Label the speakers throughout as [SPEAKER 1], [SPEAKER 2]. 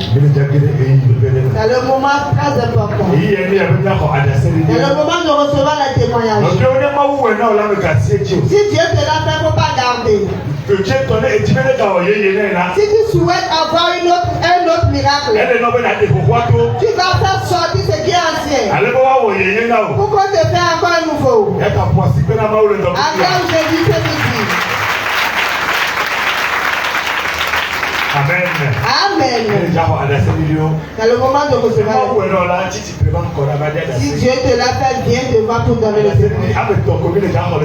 [SPEAKER 1] C'est le moment très important. C'est le moment de recevoir les témoignages. Si Dieu te l'a fait, il ne faut pas garder. Si tu souhaites avoir un autre miracle, tu vas faire sortir ce qui est ancien. Pourquoi te faire encore un nouveau? Acclame Jésus ce midi.
[SPEAKER 2] Amen.
[SPEAKER 1] Amen. C'est le moment de recevoir. Si Dieu te l'a fait, viens devant pour donner le témoignage.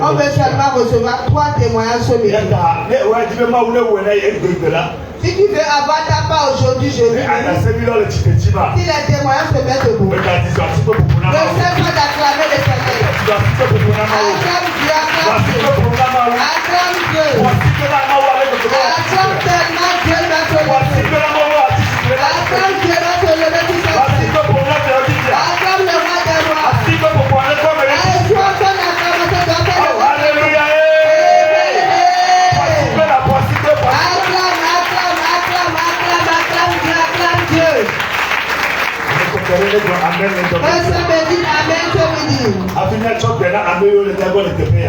[SPEAKER 1] On veut seulement recevoir 3 témoignages ce midi. Si tu veux avoir ta part aujourd'hui, je veux. Si les témoignages se mettent debout, ne cesse pas d'acclamer le Seigneur. Acclame Dieu, acclame Dieu. Acclame Dieu. Acclame tellement Dieu va te lever. Acclame Dieu va te lever tout simplement. Acclame le roi des rois. Allez, sois ton acclamation dans tes lèvres.
[SPEAKER 2] Alléluia.
[SPEAKER 1] Acclame Dieu.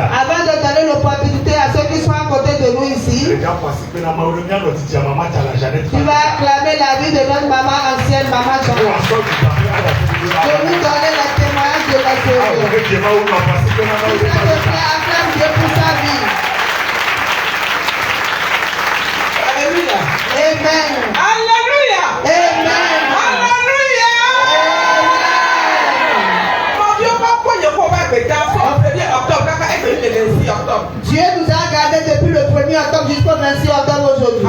[SPEAKER 1] Avant de donner l'opportunité à ceux qui sont à côté de nous ici, tu vas acclamer la vie de notre maman ancienne, maman Jean. Je vais vous donner le témoignage de la série. Acclame Dieu pour sa vie. Alléluia. Amen.
[SPEAKER 3] Alléluia.
[SPEAKER 1] Amen. Dieu nous a gardés depuis le 1er octobre jusqu'au 26 octobre aujourd'hui.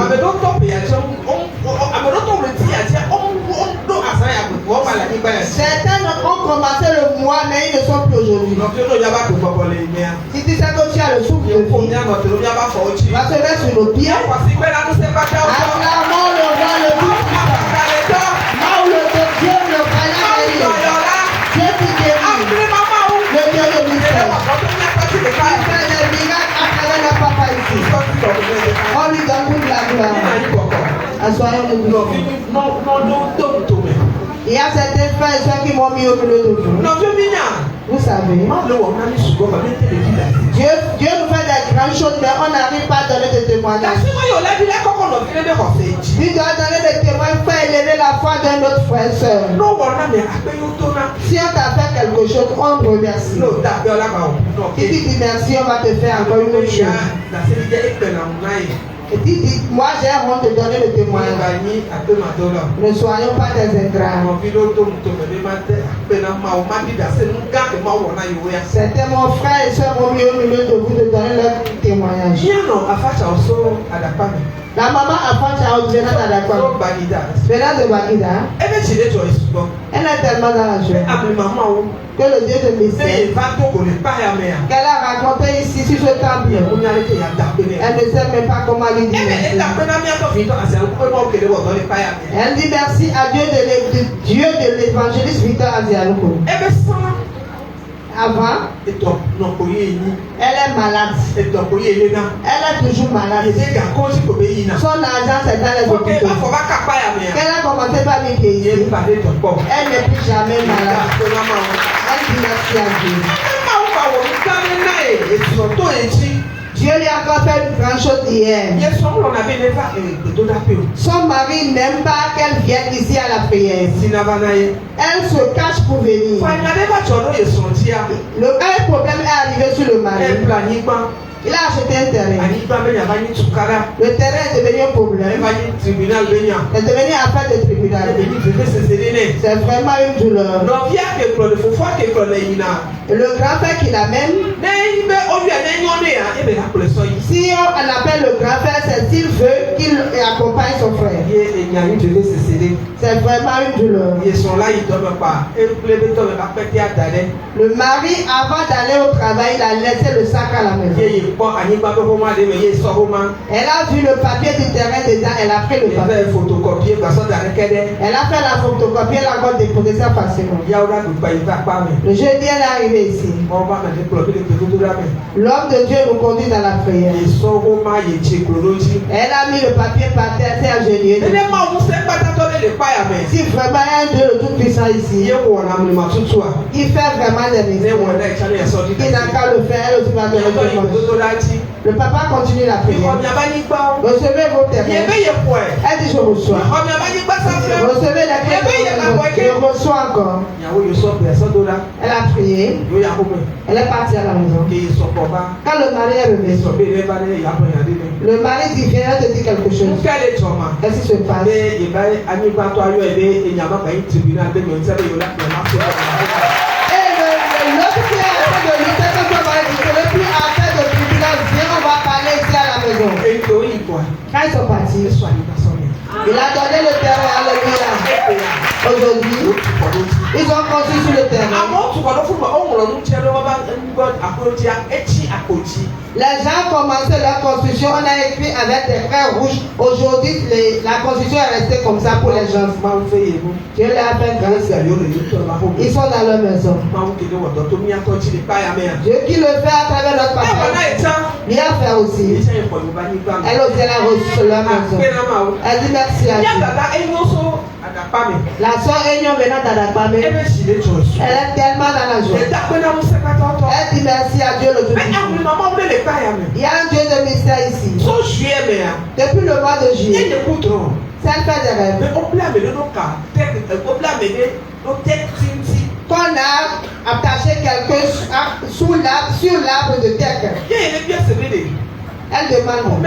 [SPEAKER 1] Certains ont commencé le mois, mais ils ne sont plus aujourd'hui. Si tu sais que tu as le souffle de vie, va se mettre sur nos pieds. Acclamons le roi, le tout puissant. Là où le Dieu, le vaillant guérit. Dieu qui guérit. Le Dieu de mystère. Il fait des miracles à travers le papa ici. On lui donne toute la gloire. Assoyons-nous. Il y a certains frères et soeurs qui m'ont mis au milieu de vous. Vous savez, Dieu nous fait des grandes choses, mais on n'arrive pas à donner des témoignages. Tu dois donner des témoignages pour élever la foi d'un autre frère et soeur. Si on t'a fait quelque chose, on te remercie. Si tu dis merci, on va te faire encore une autre chose. Et tu dis, moi j'ai honte de donner le témoignage. Ne soyons pas des ingrats. C'était mon frère et soeur m'ont mis au milieu de vous de donner leur témoignage. La maman a fait ça au Bénin de Bagida. Elle est tellement dans la joie que le Dieu de mystère qu'elle a raconté ici sur ce temple. Elle ne sait même pas comment lui dire merci. Elle dit merci à Dieu de l'évangéliste Victor Azialoukou. Avant, elle est malade. Elle est toujours malade. Son argent c'est dans les hôpitaux. Elle a commencé par lui payer. Elle n'est plus jamais malade. Elle dit merci à Dieu. Dieu lui a encore fait une grande chose hier. Son mari n'aime pas qu'elle vienne ici à la prière. Elle se cache pour venir. Un problème est arrivé sur le mari. Il a acheté un terrain. Le terrain est devenu un problème. C'est devenu affaire de tribunal. C'est vraiment une douleur. Et le grand frère qui l'amène, si on appelle le grand frère, c'est s'il veut qu'il accompagne son frère. C'est vraiment une douleur. Le mari, avant d'aller au travail, il a laissé le sac à la maison. Elle a vu le papier du terrain déjà, elle a pris le papier. Elle a fait la photocopie, elle a encore déposé ça facilement. Le jeudi, elle est arrivée ici. L'homme de Dieu nous conduit dans la prière. Elle a mis le papier par terre, c'est agenouillé. Si vraiment il y a un Dieu le Tout-Puissant ici, il fait vraiment des miracles. Il n'a qu'à le faire, elle aussi va donner le témoignage. Le papa continue la prière. Recevez vos témoins. Elle dit je reçois. Recevez les témoins. Je reçois encore. Elle a prié. Elle est partie à la maison. Quand le mari est revenu, le mari dit viens, elle te dit quelque chose. Qu'est-ce qui se passe? L'autre qui est en train de lutter contre le mari dit que le plus en train de tribunal, viens, on va parler ici à la maison. Quand ils sont partis, il a donné le terrain, alléluia. Aujourd'hui, ils ont construit sur le terrain. Les gens commençaient leur construction, on a écrit avec des traits rouges. Aujourd'hui, la construction est restée comme ça pour les gens. Dieu les a fait grâce. Ils sont dans leur maison. Dieu qui le fait à travers notre papa. Il a fait aussi. Elle aussi, elle a reçu leur maison. Elle dit merci à Dieu. La soeur Aignon venant d'Adakpame, elle est tellement dans la joie. Elle dit merci à Dieu le Tout-Puissant. Il y a un Dieu de mystère ici. Depuis le mois de juillet, ça fait des rêves. Qu'on a attaché quelqu'un sur l'arbre de terre. Elle demande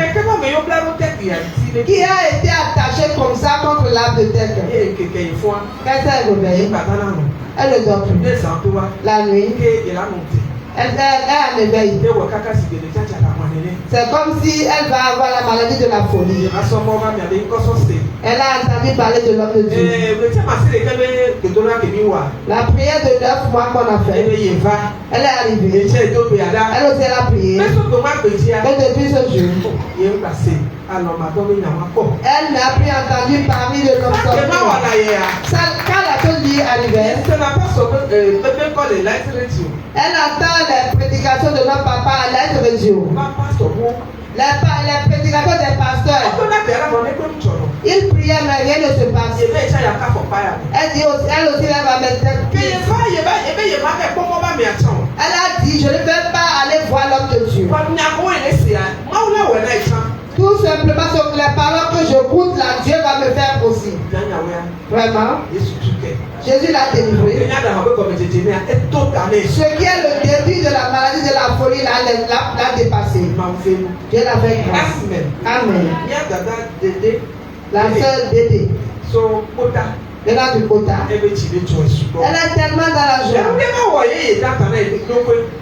[SPEAKER 1] qui a été attaché comme ça contre l'arbre de terre. Quand elle est réveillée, elle ne dort plus. La nuit, elle a éveil. C'est comme si elle va avoir la maladie de la folie. Elle a entendu parler de l'homme de Dieu. La prière de 9 mois qu'on a fait, elle est arrivée. Elle aussi elle a prié. Et depuis ce jour, elle n'a plus entendu parler de l'homme de Dieu. Quand la chose lui est arrivée, elle entend les prédications de notre papa à l'aide radio. Les prédicateurs des pasteurs. Ils priaient mais rien ne se passe. Elle dit aussi, elle aussi elle va mettre. Elle a dit je ne vais pas aller voir l'homme de Dieu. Tout simplement sur les paroles que je goûte là, Dieu va me faire aussi. Vraiment. Jésus l'a délivré. Ce qui est le début de la maladie de la folie l'a dépassé. Dieu l'a fait grâce. Amen. La sœur Dédé. Elle a du quota. Elle est tellement dans la joie.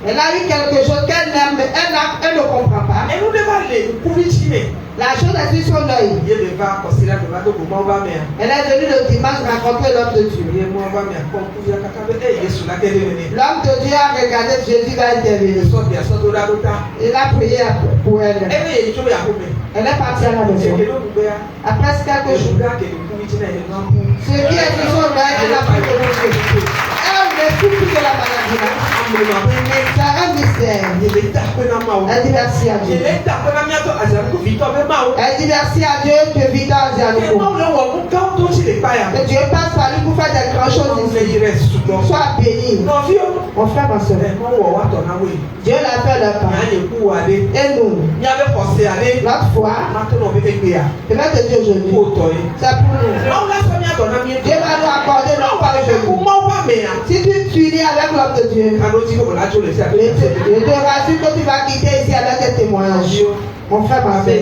[SPEAKER 1] Elle a eu quelque chose qu'elle n'aime, elle ne comprend pas. La chose est sur son œil. Elle est venue le dimanche rencontrer l'homme de Dieu. L'homme de Dieu a regardé, Jésus va intervenir. Il a prié pour elle. Elle est partie à la maison. Après quelques jours, ce qui est sur son œil, elle a pris de l'autre. Elle ne souffre plus de la maladie. C'est un mystère. Elle dit merci à Dieu. Elle dit merci à Dieu que Victor Azianoukou. Que Dieu passe par lui pour faire des grandes choses ici. Sois béni. Mon frère, ma soeur. Dieu l'a fait leur part. Et nous, l'autre fois, je vais te dire aujourd'hui, c'est pour nous. Dieu va nous accorder notre part aujourd'hui. Si tu t'unis avec l'homme de Dieu, je te rassure que tu vas quitter ici avec des témoignages. Mon frère, ma soeur.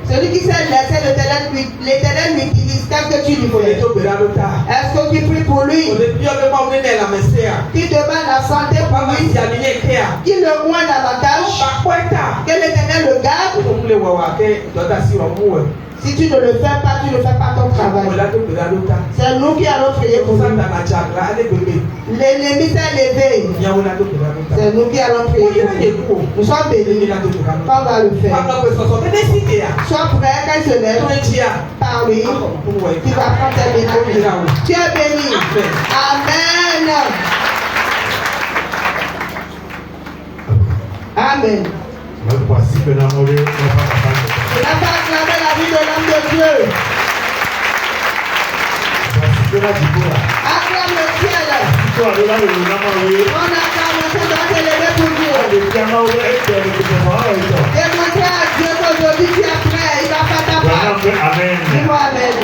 [SPEAKER 1] Celui qui s'est laissé l'Éternel l'utilise. Qu'est-ce que tu lui fais? Est-ce que tu pries pour lui? Tu demandes la santé pour lui? Qu'il le moins davantage? Que l'Éternel le garde? Si Si tu ne le fais pas, tu ne fais pas ton travail. C'est nous qui allons prier pour vous. L'ennemi s'est levé. C'est nous qui allons prier pour vous. Nous sommes bénis. On va le faire. Sois prêt quand il se lève. Par lui, tu vas prendre tes bénis. Tu es béni. Amen. Amen. On n'a pas acclamé la vie de l'homme de Dieu. Acclame le ciel. On acclame le ciel, doit s'élever pour Dieu. Démontrer à Dieu qu'aujourd'hui tu es prêt, il va faire ta part.
[SPEAKER 2] Amen.
[SPEAKER 1] Dis-moi Amen.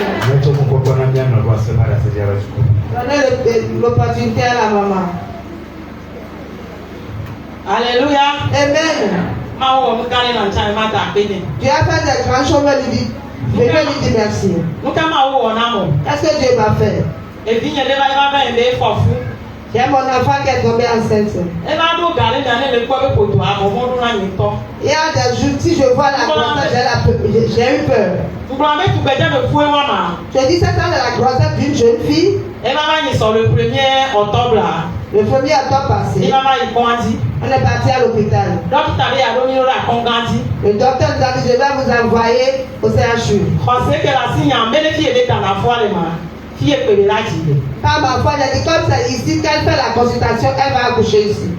[SPEAKER 1] Donnez l'opportunité à la maman.
[SPEAKER 3] Alléluia.
[SPEAKER 1] Amen. Tu as fait des grands choses, mais lui dit, je vais lui dire merci. Qu'est-ce que Dieu m'a fait? J'ai mon enfant qui est tombé enceinte. Il y a des jours, si je vois la grossesse, j'ai eu peur. Je dis, c'est ça la grossesse d'une jeune fille.
[SPEAKER 3] Le 1er octobre
[SPEAKER 1] Le 1er octobre passé, on est parti à l'hôpital. Le docteur nous a dit, je vais vous envoyer au CHU. Pas ma foi, elle a dit, comme c'est ici qu'elle fait la consultation, elle va accoucher ici.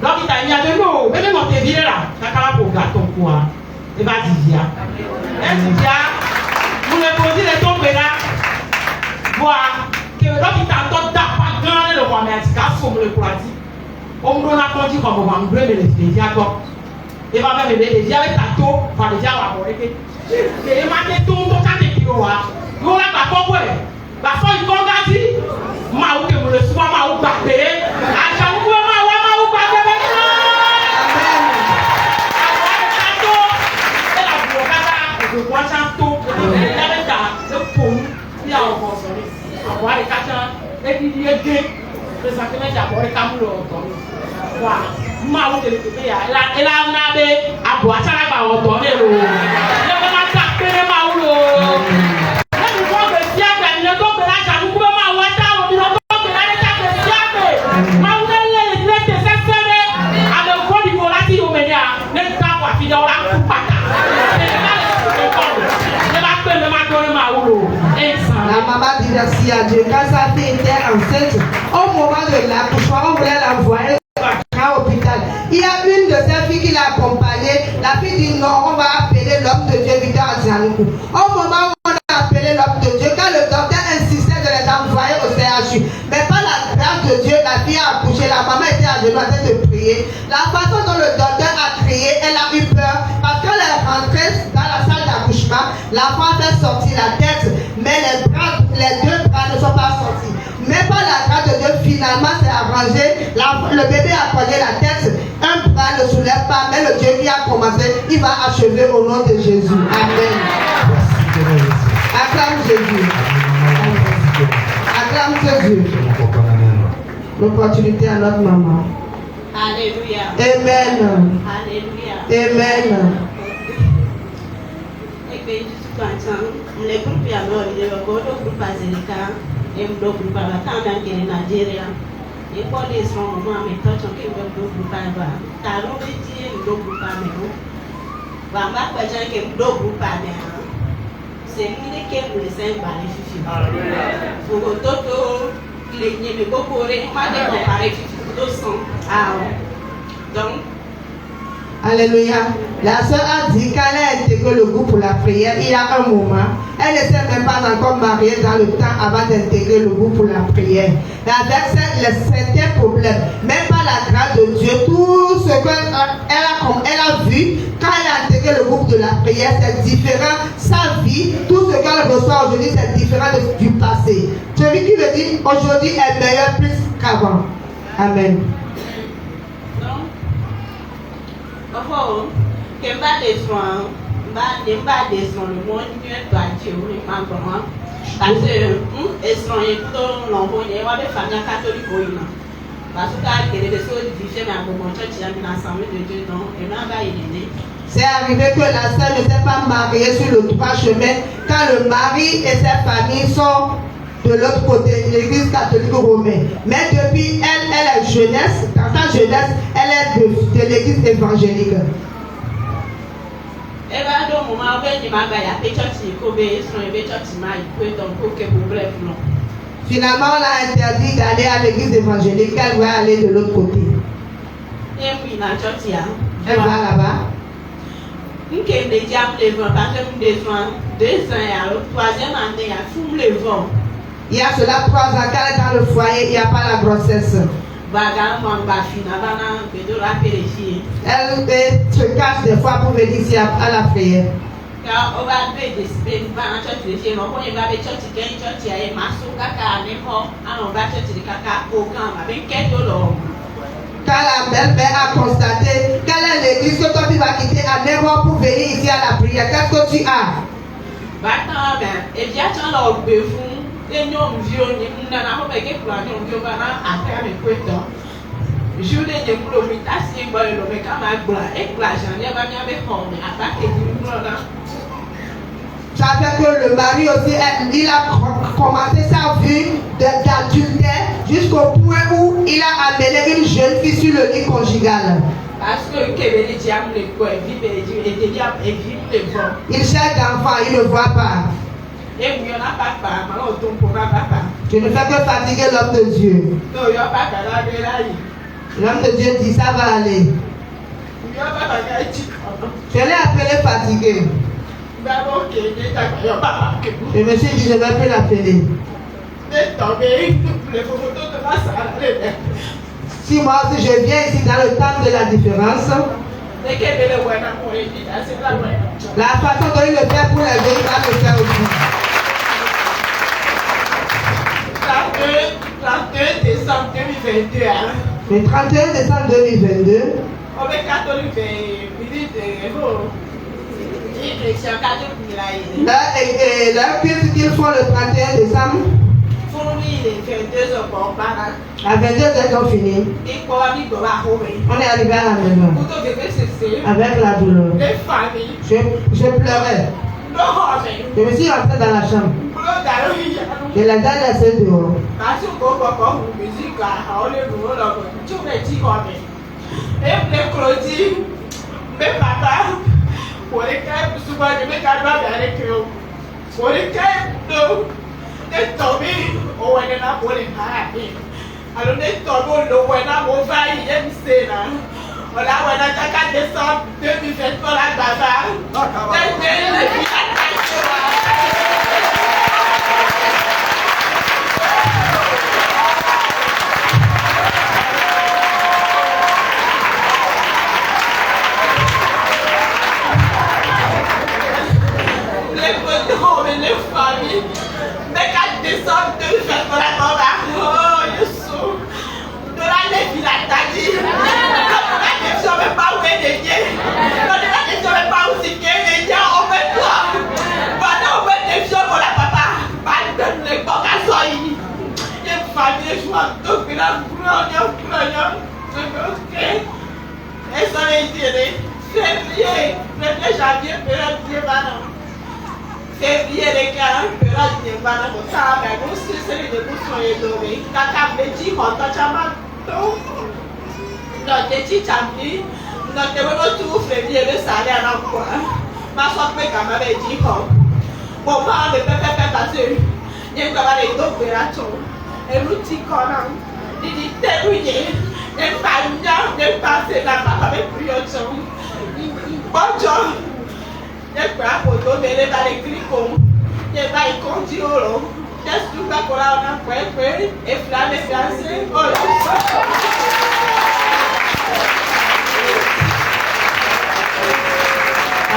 [SPEAKER 3] Dókítà yìí adéwò bẹ́ẹ̀ mọ̀ tẹ̀bí rẹ̀ rà kákàrà kò gà tó kú wa ẹ bá ti yá ẹ ti yá mo lè kó sílẹ̀ tó gbé la bọ́ a kèrè dókítà tó dápa gán lè wà mí àti ká fò mo lè kó àti ó ń dún lápọ̀ tí kò mọ̀ wà ń gbé mi lè fi yá gbọ́ ẹ bá bẹ́ẹ̀ mi lè yá ẹ ta tó fàdé yá wà bọ̀ ẹ ké kèrè má ké tó ń tó ká tètè o wa yóò rà gbà fọ́ bọ̀ ẹ̀ gbà fọ́ ìkọ́ gàdí máa wù kè mo lè sùn máa wù gbà pé àṣà wù kúrò máa wà máa wù gbà pé bẹ́ẹ̀ àwọn àríkàtà ẹbí ẹgbẹ́ pẹ̀sàkẹ́mẹ́tì àbọ̀rẹ́ kámúlò ọ̀tọ̀ wà máa wọ́n tẹ̀lé pẹ̀lú yà ẹ̀la ńlá bẹ́ àbọ̀ àtàlágbà ọ̀tọ̀ mẹ́lò lẹ́gbẹ́ máa ta péré máa wúlò lẹ́nu tó gbé sí àgbẹ̀ nílẹ̀ tó gbé láti àdúgbò bẹ́ máa wọ́n tá òbí lọ tó gbé láti àgbẹ̀ sí àgbẹ̀ máa wúlò lẹ́yìn tẹ̀sẹ̀ sẹ́rẹ̀ àbẹ̀ kọ́dìbò láti òmìnira lẹ́nu tá wà fi yọ̀ọ́ láti pàtà
[SPEAKER 1] La maman dit merci à Dieu. Quand sa fille était enceinte, au moment de l'accouchement, on voulait l'envoyer à l'hôpital. Il y a une de ses filles qui l'a accompagnée. La fille dit non, on va appeler l'homme de Dieu, Victor Azianikou. Au moment où on a appelé l'homme de Dieu, quand le docteur insistait de les envoyer au CHU, mais par la grâce de Dieu, la fille a accouché. La maman était à genoux en train de prier. La façon dont le docteur a crié, elle a eu peur. Parce qu'elle est rentrée dans la salle d'accouchement, l'enfant a sorti la tête, mais les deux bras ne sont pas sortis. Mais par la grâce de Dieu, finalement, c'est arrangé. Le bébé a pogné la tête, un bras ne soulève pas, mais le Dieu qui a commencé, il va achever au nom de Jésus. Amen. Acclame Jésus. Acclame Jésus. L'opportunité à notre maman.
[SPEAKER 4] Alléluia.
[SPEAKER 1] Amen.
[SPEAKER 4] Alléluia.
[SPEAKER 1] Amen.
[SPEAKER 4] Le groupe ya no le go do groupe azelika em do groupe ba tanda ke Nigeria e ko le so mo me to to ke do groupe ba ta ro be ti do groupe me no ba ma pa jan ke do groupe me c'est ni ke mo le sen ba le fifi fo go to to le ni me go kore ma de ko pare fifi do son donc
[SPEAKER 1] Alléluia. La sœur a dit qu'elle a intégré le groupe pour la prière il y a un moment. Elle ne s'est même pas encore mariée dans le temps avant d'intégrer le groupe pour la prière. Et avec certains problèmes, même par la grâce de Dieu, tout ce qu'elle a vu quand elle a intégré le groupe de la prière, c'est différent. Sa vie, tout ce qu'elle reçoit aujourd'hui, c'est différent du passé. Celui qui le dit aujourd'hui est meilleur plus qu'avant. Amen.
[SPEAKER 4] Enfin, que mba descend le monde mieux toi Dieu ma grand Parce que, étranger, plutôt, l'envoyer, on va des familles catholiques, parce que les choses difficiles, mais à mon church, il y a une assemblée de Dieu, donc, et là, il est.
[SPEAKER 1] C'est arrivé que la sœur ne s'est pas mariée sur le droit chemin quand le mari et sa famille sont de l'autre côté, l'église catholique romaine. Mais depuis, elle est jeunesse, dans sa jeunesse, elle est de l'église évangélique. Finalement, on a interdit d'aller à l'église évangélique, elle va aller de l'autre côté. Elle va là-bas. Il y a cela 3 ans, quand elle est dans le foyer, il n'y a pas la grossesse. Elle se cache des fois pour venir ici à la prière. Quand la belle-mère a constaté quelle est l'église que toi tu vas quitter à Néron pour venir ici à la prière, qu'est-ce que tu as? Ça fait que le mari aussi, il a commencé sa vie d'adultère jusqu'au point où il a amené une jeune fille sur le lit conjugal. Il cherche d'enfant, il ne voit pas. Tu ne fais que fatiguer l'homme de Dieu. L'homme de Dieu dit ça va aller. Je l'ai appelé fatigué. Je me suis dit je ne vais plus l'appeler. Si moi aussi je viens ici dans le temps de la différence, la façon dont il le fait pour les autres va le faire aussi.
[SPEAKER 3] 31 décembre 2022.
[SPEAKER 1] Le 31 décembre 2022, l'heure qu'ils font le 31 décembre, à 22h ils ont fini. On est arrivé à la maison avec la douleur. Je pleurais. Je me suis rentré dans la chambre. Je les ai laissés dehors.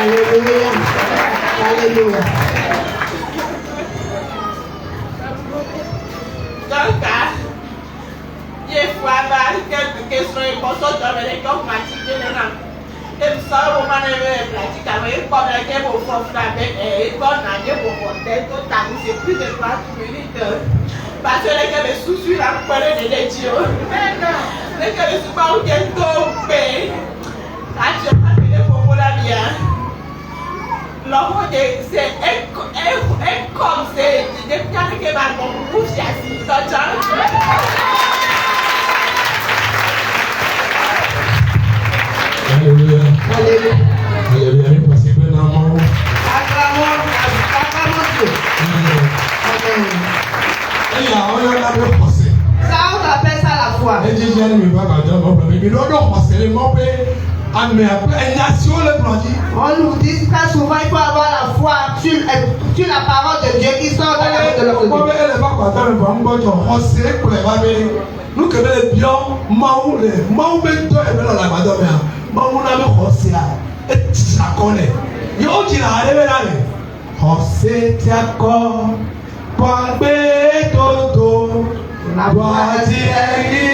[SPEAKER 1] Alléluia. Alléluia.
[SPEAKER 3] Donc, il faut avoir quelques questions importantes dans les cours pratiques. Et me sort au moment de pratique avec une bonne idée pour faire avec une bonne année pour monter tout à l'heure. C'est plus de 30 minutes. Parce que les gars me soucient la colère de Dieu. Mais non, les gars me soucient au bien tombé. Quand je m'appelle pour la bien. L'homme c'est comme c'est depuis que ma bouche est assise.
[SPEAKER 2] Alléluia. Alléluia. Il passe bien dans mon.
[SPEAKER 1] Acclamons Dieu. Amen.
[SPEAKER 2] Et là, on a le procès.
[SPEAKER 1] Ça, on appelle ça la foi.
[SPEAKER 2] Et Dieu ne me va pas dire mon problème. Mais non, parce que mon père a mis une nation le plan dit.
[SPEAKER 1] On nous dit très souvent il faut avoir la foi sur la parole de Dieu qui sort de la bouche de l'autre.
[SPEAKER 2] Mon père, elle va pas dans le bon bon procès pour les ramer. Nous que les bien, maou ben toi et ben la madame. Maou na me procès là. Et ça connaît. Yo qui l'a arrivé là. Procès t'accord. Pas toto. La voix il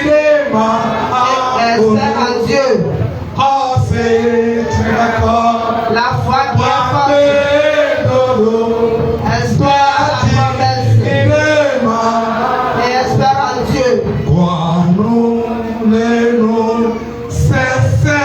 [SPEAKER 2] est ma.
[SPEAKER 1] Espère en Dieu.
[SPEAKER 2] Oh, c'est d'accord.
[SPEAKER 1] La foi qui est forte. Espère la promesse. Et espère en Dieu.
[SPEAKER 2] Quoi nous ne nous cessons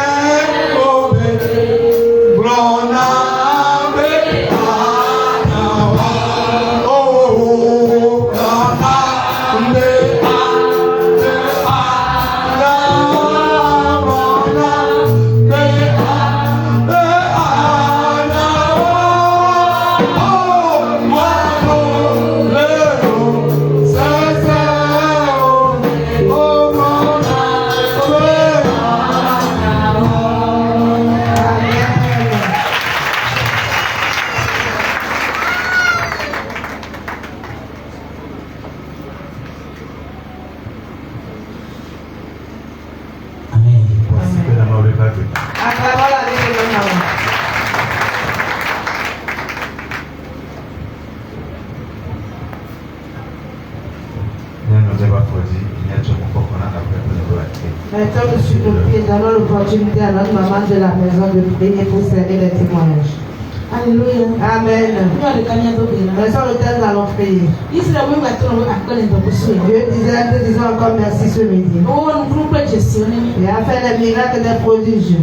[SPEAKER 1] Maintenant, nous supplions, donnons l'opportunité à notre maman de la maison de prier pour servir les témoignages.
[SPEAKER 4] Alléluia.
[SPEAKER 1] Amen. Maintenant, le thème, nous allons prier. Dieu disait, nous disons encore merci ce midi. Et a fait des miracles, des prodiges.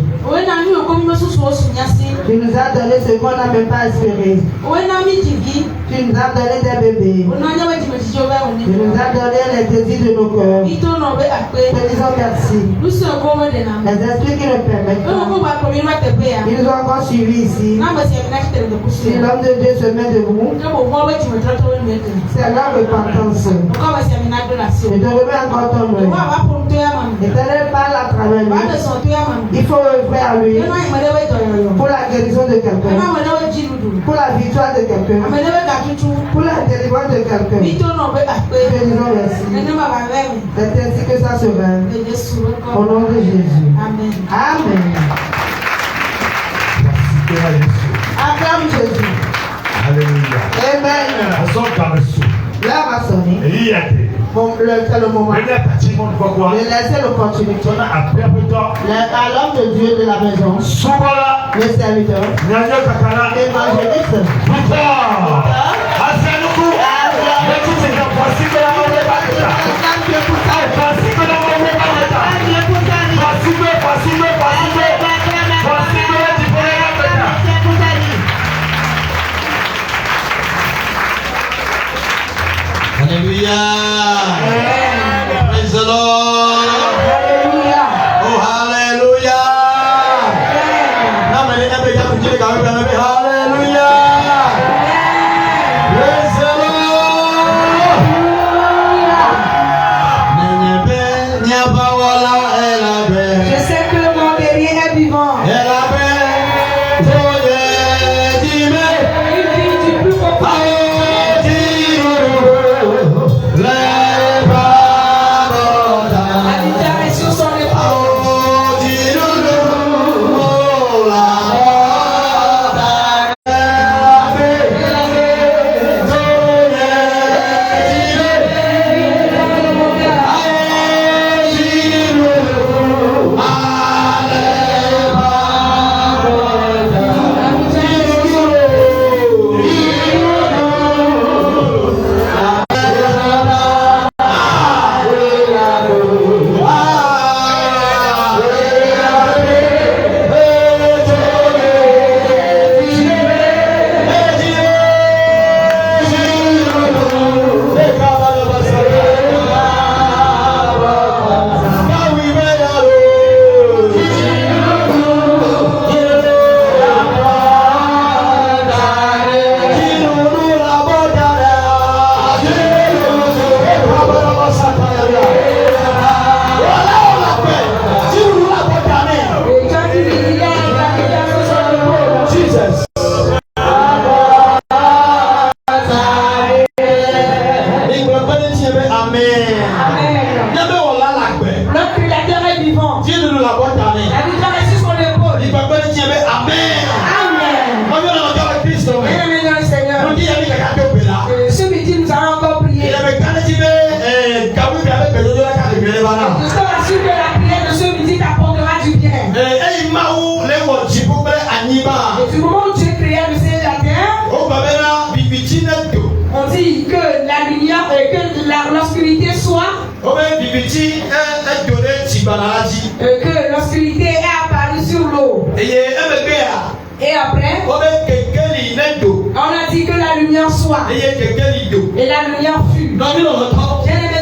[SPEAKER 1] Tu nous as donné ce qu'on n'a même pas espéré. Tu nous as donné des bébés. Tu nous as donné les désirs de nos cœurs. Te disons merci. Les esprits qui nous permettent. Ils nous ont encore suivis ici. Si l'homme de Dieu se met debout, c'est la repentance. Je te remets encore ton nom. Éternel parle à travers lui. Il faut œuvrer à lui pour la guérison de quelqu'un, pour la victoire de quelqu'un, pour la délivrance de quelqu'un. Je disons merci. C'est ainsi que ça se va. Au nom de Jésus. Amen. Amen. Acclame Jésus.
[SPEAKER 2] Alléluia.
[SPEAKER 1] Amen. Là va sonner. C'est le moment. De laisser l'opportunité à l'homme de Dieu de la maison, le serviteur, l'évangéliste.
[SPEAKER 5] Alléluia. Praise the Lord.
[SPEAKER 1] Alléluia.
[SPEAKER 5] Oh, hallelujah. Hallelujah. Praise the Lord.
[SPEAKER 1] Je sais que mon guerrier est vivant.
[SPEAKER 3] On a dit que la lumière soit. Et la lumière fut. Bien aimé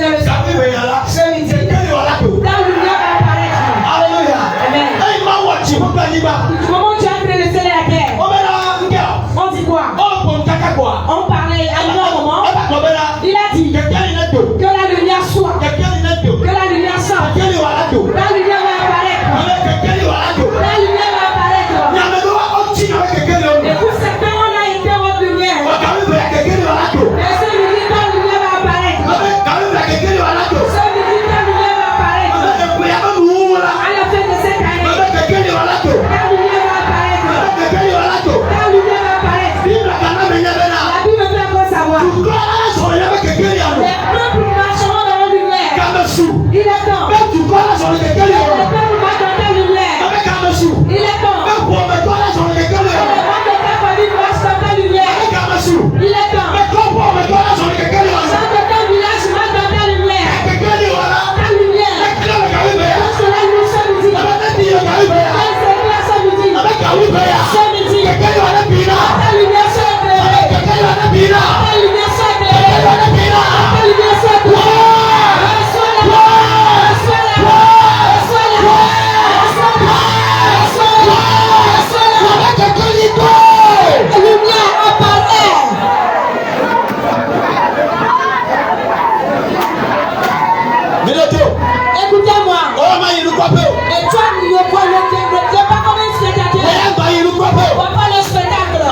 [SPEAKER 3] dans le ce midi, la lumière va apparaître.
[SPEAKER 2] Alléluia.
[SPEAKER 3] Amen. Du moment où tu as créé le ciel et la terre, on dit quoi? On parlait à un moment. Il a dit que la lumière soit. Que la lumière sorte. La lumière va apparaître. La lumière va apparaître. Et pour certains, on a été votre lumière. Mais ce midi, ta lumière va apparaître. Ce midi, ta lumière va apparaître. À la fin de cette année, ta lumière va apparaître. Ta lumière va apparaître. La Bible me fait encore savoir. Les peuples marcheront dans la lumière. Il est temps. Les peuples marcheront dans ta lumière. Il est temps. Les membres de ta famille marchent dans ta lumière. Il est temps. Chante de ton village marche dans ta lumière. Ta lumière. Lance la lumière ce midi. Lance ce midi. Ce midi. Ta lumière soit éclairée. Ta lumière soit éclairée. Ta lumière soit éclairée. Reçois la gloire. Reçois la gloire. Reçois la gloire. Reçois la gloire. Reçois la gloire. Reçois la gloire. La lumière apparaît. Écoutez-moi. Et toi, ne vois pas comme un spectateur. On va pas le spectacle.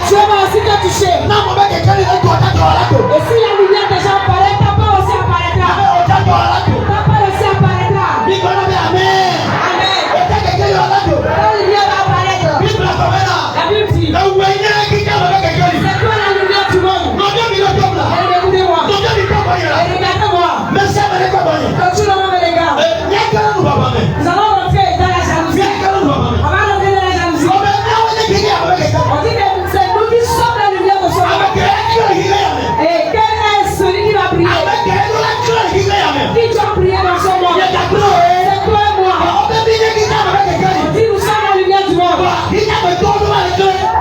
[SPEAKER 3] Dieu va aussi te toucher. Et si la lumière déjà apparaît, ta part aussi apparaîtra. Ta part aussi apparaîtra. Amen. La lumière va apparaître. La Bible dit, c'est toi la lumière du monde. Et écoutez-moi. Et regardez-moi. Quand tu l'as les gars, nous allons rentrer dans la jalousie. On va rentrer dans la jalousie. On dit que c'est nous qui sommes la lumière de ce monde. Et quel est celui qui va prier? Qui doit prier dans ce monde? C'est toi et moi. On dit nous sommes la lumière du monde.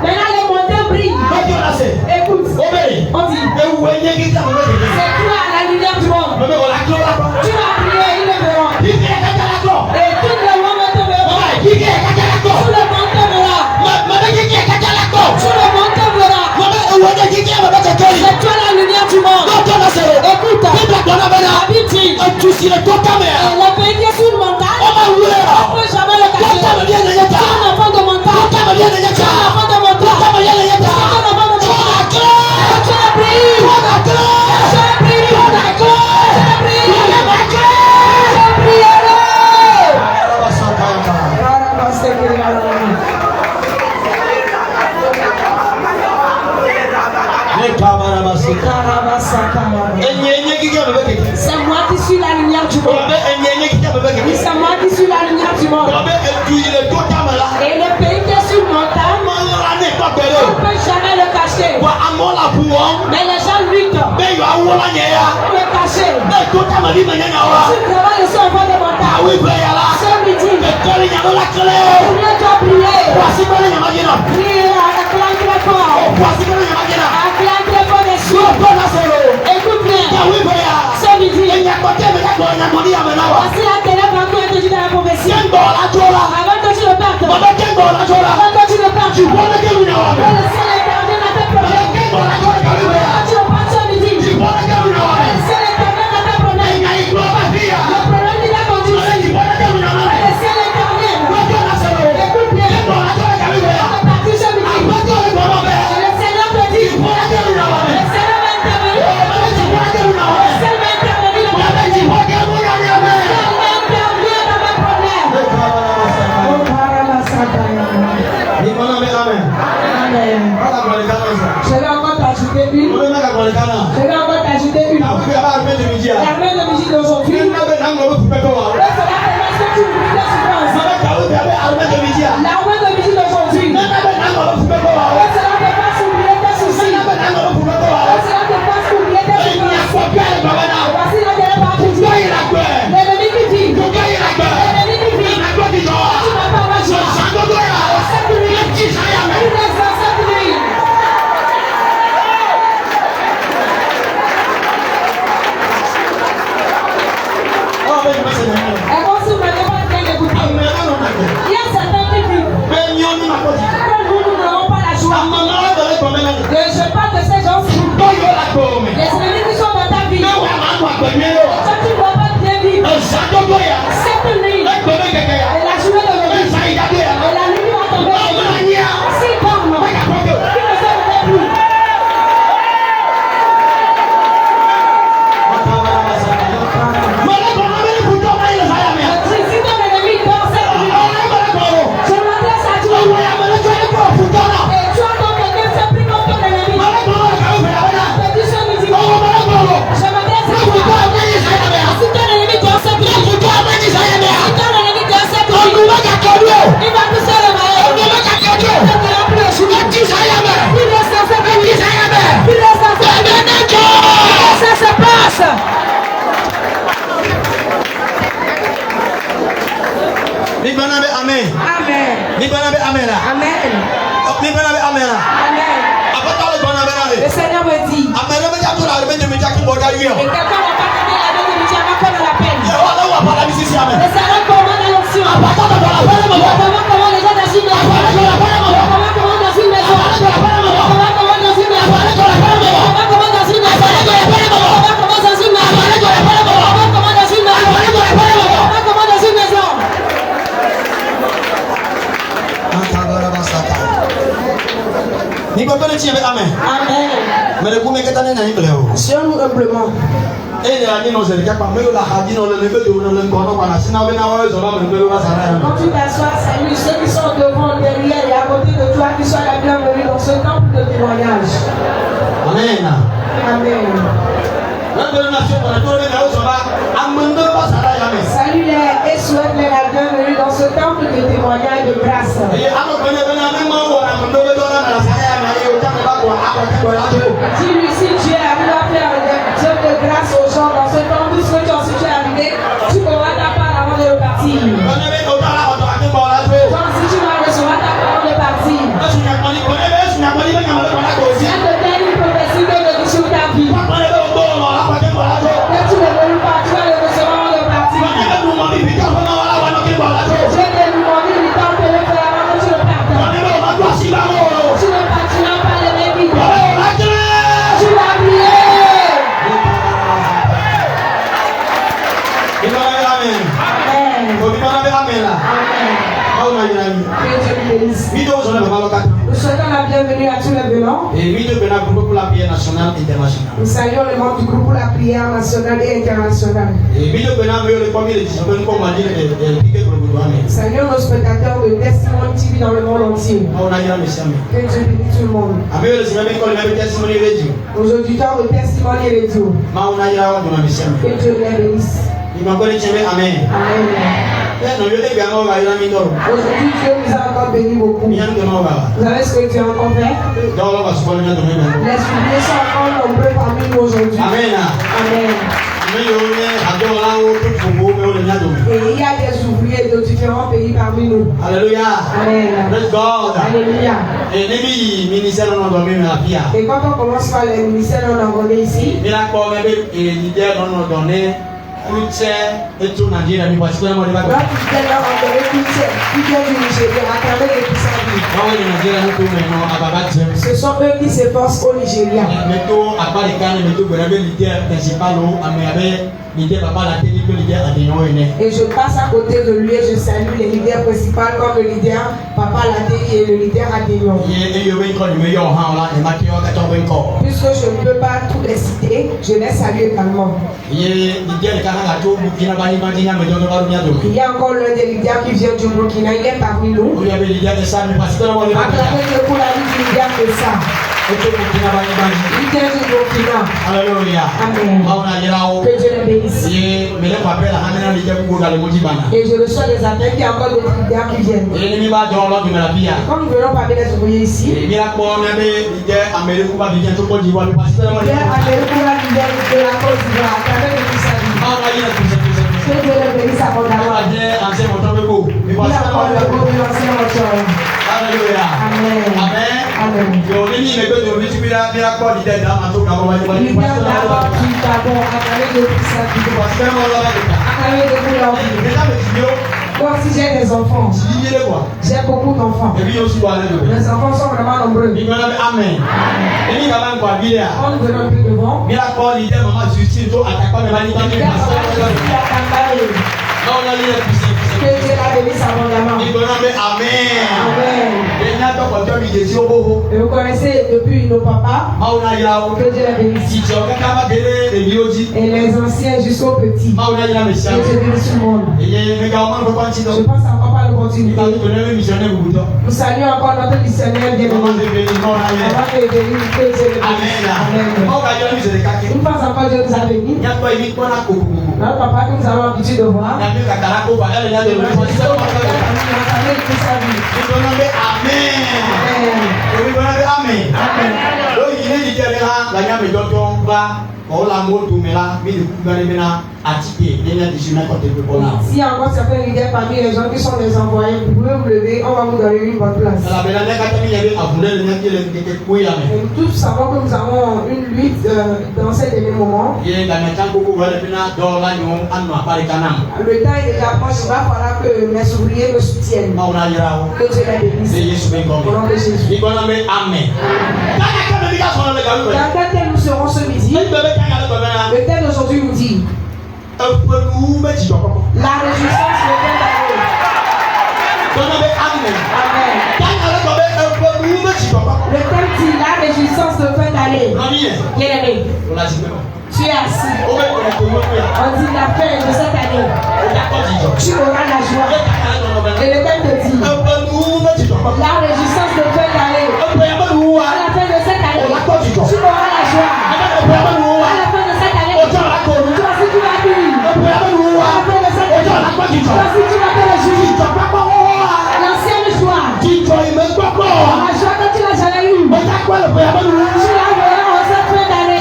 [SPEAKER 3] Maintenant les montagnes brillent. Écoute, on dit c'est toi la lumière du monde. Tu vas prier, ils le verront. Et tout le monde te verra. Tout le monde te verra. Tout le monde te verra. C'est toi la lumière du monde. Écoute, la Bible dit, le pays qui est sur une montagne, on ne peut jamais le cacher. Tu es un enfant de montagne. Tu es un enfant de montagne. Tu es un enfant de montagne. Tu as pris. Tu as pris. Tu as pris. C'est moi qui suis la lumière du monde. Oui, c'est moi qui suis la lumière du monde. Et le pays qui est sur une montagne, on ne peut jamais le cacher. Mais les gens luttent pour le cacher. Si tu travailles sur un fond de montagne, ce midi, tu dois prier. Prier, acclame très fort. Acclame très fort les cieux. Écoute bien. Ce midi, voici la télé partout et te dit dans la prophétie. Avant que tu le partes. Avant que tu le partes. Le ciel éternel n'a pas problème. Quand tu le partes ce midi. Le ciel éternel n'a pas problème. Le problème il a continué. Le ciel éternel. Écoute bien. On est parti ce midi. Et le Seigneur te dit. Le Seigneur va intervenir. Le Seigneur va intervenir dans ma vie. Le Seigneur va intervenir dans mes problèmes. Amen. Il va toucher le maillot. Il ne pourra plus le jouer. Il est censé venir. Il est censé venir. Ça se passe.
[SPEAKER 5] Amen.
[SPEAKER 3] Amen.
[SPEAKER 5] Amen.
[SPEAKER 3] Amen. Amen. Le Seigneur me dit. Et quelqu'un va pas donner la main de la peine. Le Seigneur commande l'onction. Comment les gens dans une maison. Comment dans une maison. Comment dans une maison. Comment dans une maison. Comment dans une maison. Comment dans une maison. Comment dans une maison.
[SPEAKER 5] Amen.
[SPEAKER 3] Amen.
[SPEAKER 5] Mais le coup, mais qu'est-ce que tu as?
[SPEAKER 3] Sion-nous humblement.
[SPEAKER 5] Et il y a des gens qui ont
[SPEAKER 3] Quand tu t'assois, salut ceux qui sont devant, derrière et à côté de toi, qui soient la bienvenue dans ce temple de témoignage.
[SPEAKER 5] Amen.
[SPEAKER 3] Amen. Salue-les et souhaite-les la bienvenue dans ce temple de témoignage de grâce. Dis-lui si tu es arrivé à faire des œuvres de grâce aux gens dans ce temple, puisque tu es arrivé, tu auras ta part avant de repartir. Donc si tu vas recevoir ta part avant de partir, viens te donner une prophétie de sur ta vie. Dès que tu ne veux pas, tu vas le recevoir avant de partir. Je t'ai demandé du temps de le faire avant que tu le partes. Tu ne partiras pas les mêmes idées. Tu vas prier. Amen. Que Dieu nous bénisse. Nous souhaitons la bienvenue à tous les venants. Nous saluons les membres du groupe pour la prière nationale et internationale. Saluons nos spectateurs de Testimony TV dans le monde entier. Que Dieu bénisse tout le monde. Nos auditeurs de Testimony Radio. Que Dieu les bénisse. Amen. Aujourd'hui, Dieu nous a encore béni beaucoup. Vous savez ce que Dieu a encore fait? Les ouvriers sont encore nombreux parmi nous aujourd'hui. Amen. Et il y a des ouvriers de différents pays parmi nous.
[SPEAKER 5] Alléluia.
[SPEAKER 3] Amen.
[SPEAKER 5] Praise God.
[SPEAKER 3] Alléluia. Et quand on commence par les ministères non ordonnés ici,
[SPEAKER 5] Quand tu viens leur ordonner
[SPEAKER 3] qui vient du Nigeria à travers les puissances. Ce sont eux qui s'efforcent au Nigeria. Et je passe à côté de lui et je salue les leaders principaux comme le leader Papa Latei et le leader Adénon. Puisque je ne peux pas tous les citer, je les salue également. Il y a encore l'un des leaders qui vient du Burkina, il est parmi nous. À travers le coup la vie du leader de ça. Il vient du Burkina.
[SPEAKER 5] Alléluia.
[SPEAKER 3] Amen. Que Dieu les bénisse. Et je reçois des appels qu'il y a encore des leaders qui viennent. Comme nous venons parler des ouvriers ici, il y a Amérique de la Côte d'Ivoire à travers le Bissau. Que Dieu les bénisse abondamment. Il y a encore le groupe de l'ancien moteur.
[SPEAKER 5] Alléluia.
[SPEAKER 3] Amen.
[SPEAKER 5] Amen.
[SPEAKER 3] Amen. Moi aussi j'ai des enfants. J'ai beaucoup d'enfants. Les enfants sont vraiment nombreux.
[SPEAKER 5] Amen.
[SPEAKER 3] Quand nous venons plus devant, que Dieu la bénisse abondamment. Amen. Et vous connaissez depuis nos papas, que Dieu la bénisse. Et les anciens jusqu'aux petits. Que Dieu bénisse tout le monde. Je pense encore pas l'opportunité. Nous saluons encore notre missionnaire bien aimé. Une fois encore Dieu nous a bénis. Notre papa que nous avons l'habitude de voir.
[SPEAKER 1] Si encore certains leaders parmi les gens qui sont des envoyés, vous pouvez vous lever, on va vous donner une bonne place. Et nous tous savons que nous avons une lutte dans ces derniers moments. Le temps est déjà proche, il va falloir que mes ouvriers me soutiennent. Que Dieu les bénisse. Au nom de Jésus.
[SPEAKER 5] Amen.
[SPEAKER 1] Dans quel thème nous serons ce midi? Le thème d'aujourd'hui nous dit la réjouissance de fin d'année. Amen. Le thème dit la réjouissance de fin d'année. Bien-aimé, tu es assis. On dit la fin de cette année. Tu auras la joie. Et le thème te dit la réjouissance de fin d'année. À la fin de cette année, tu auras la joie. À la fin de cette année, toi aussi tu vas vivre. À la fin de cette année, toi aussi tu vas te réjouir. L'ancienne joie. La joie que tu n'as jamais eue. Tu la verras en cette fin d'année. La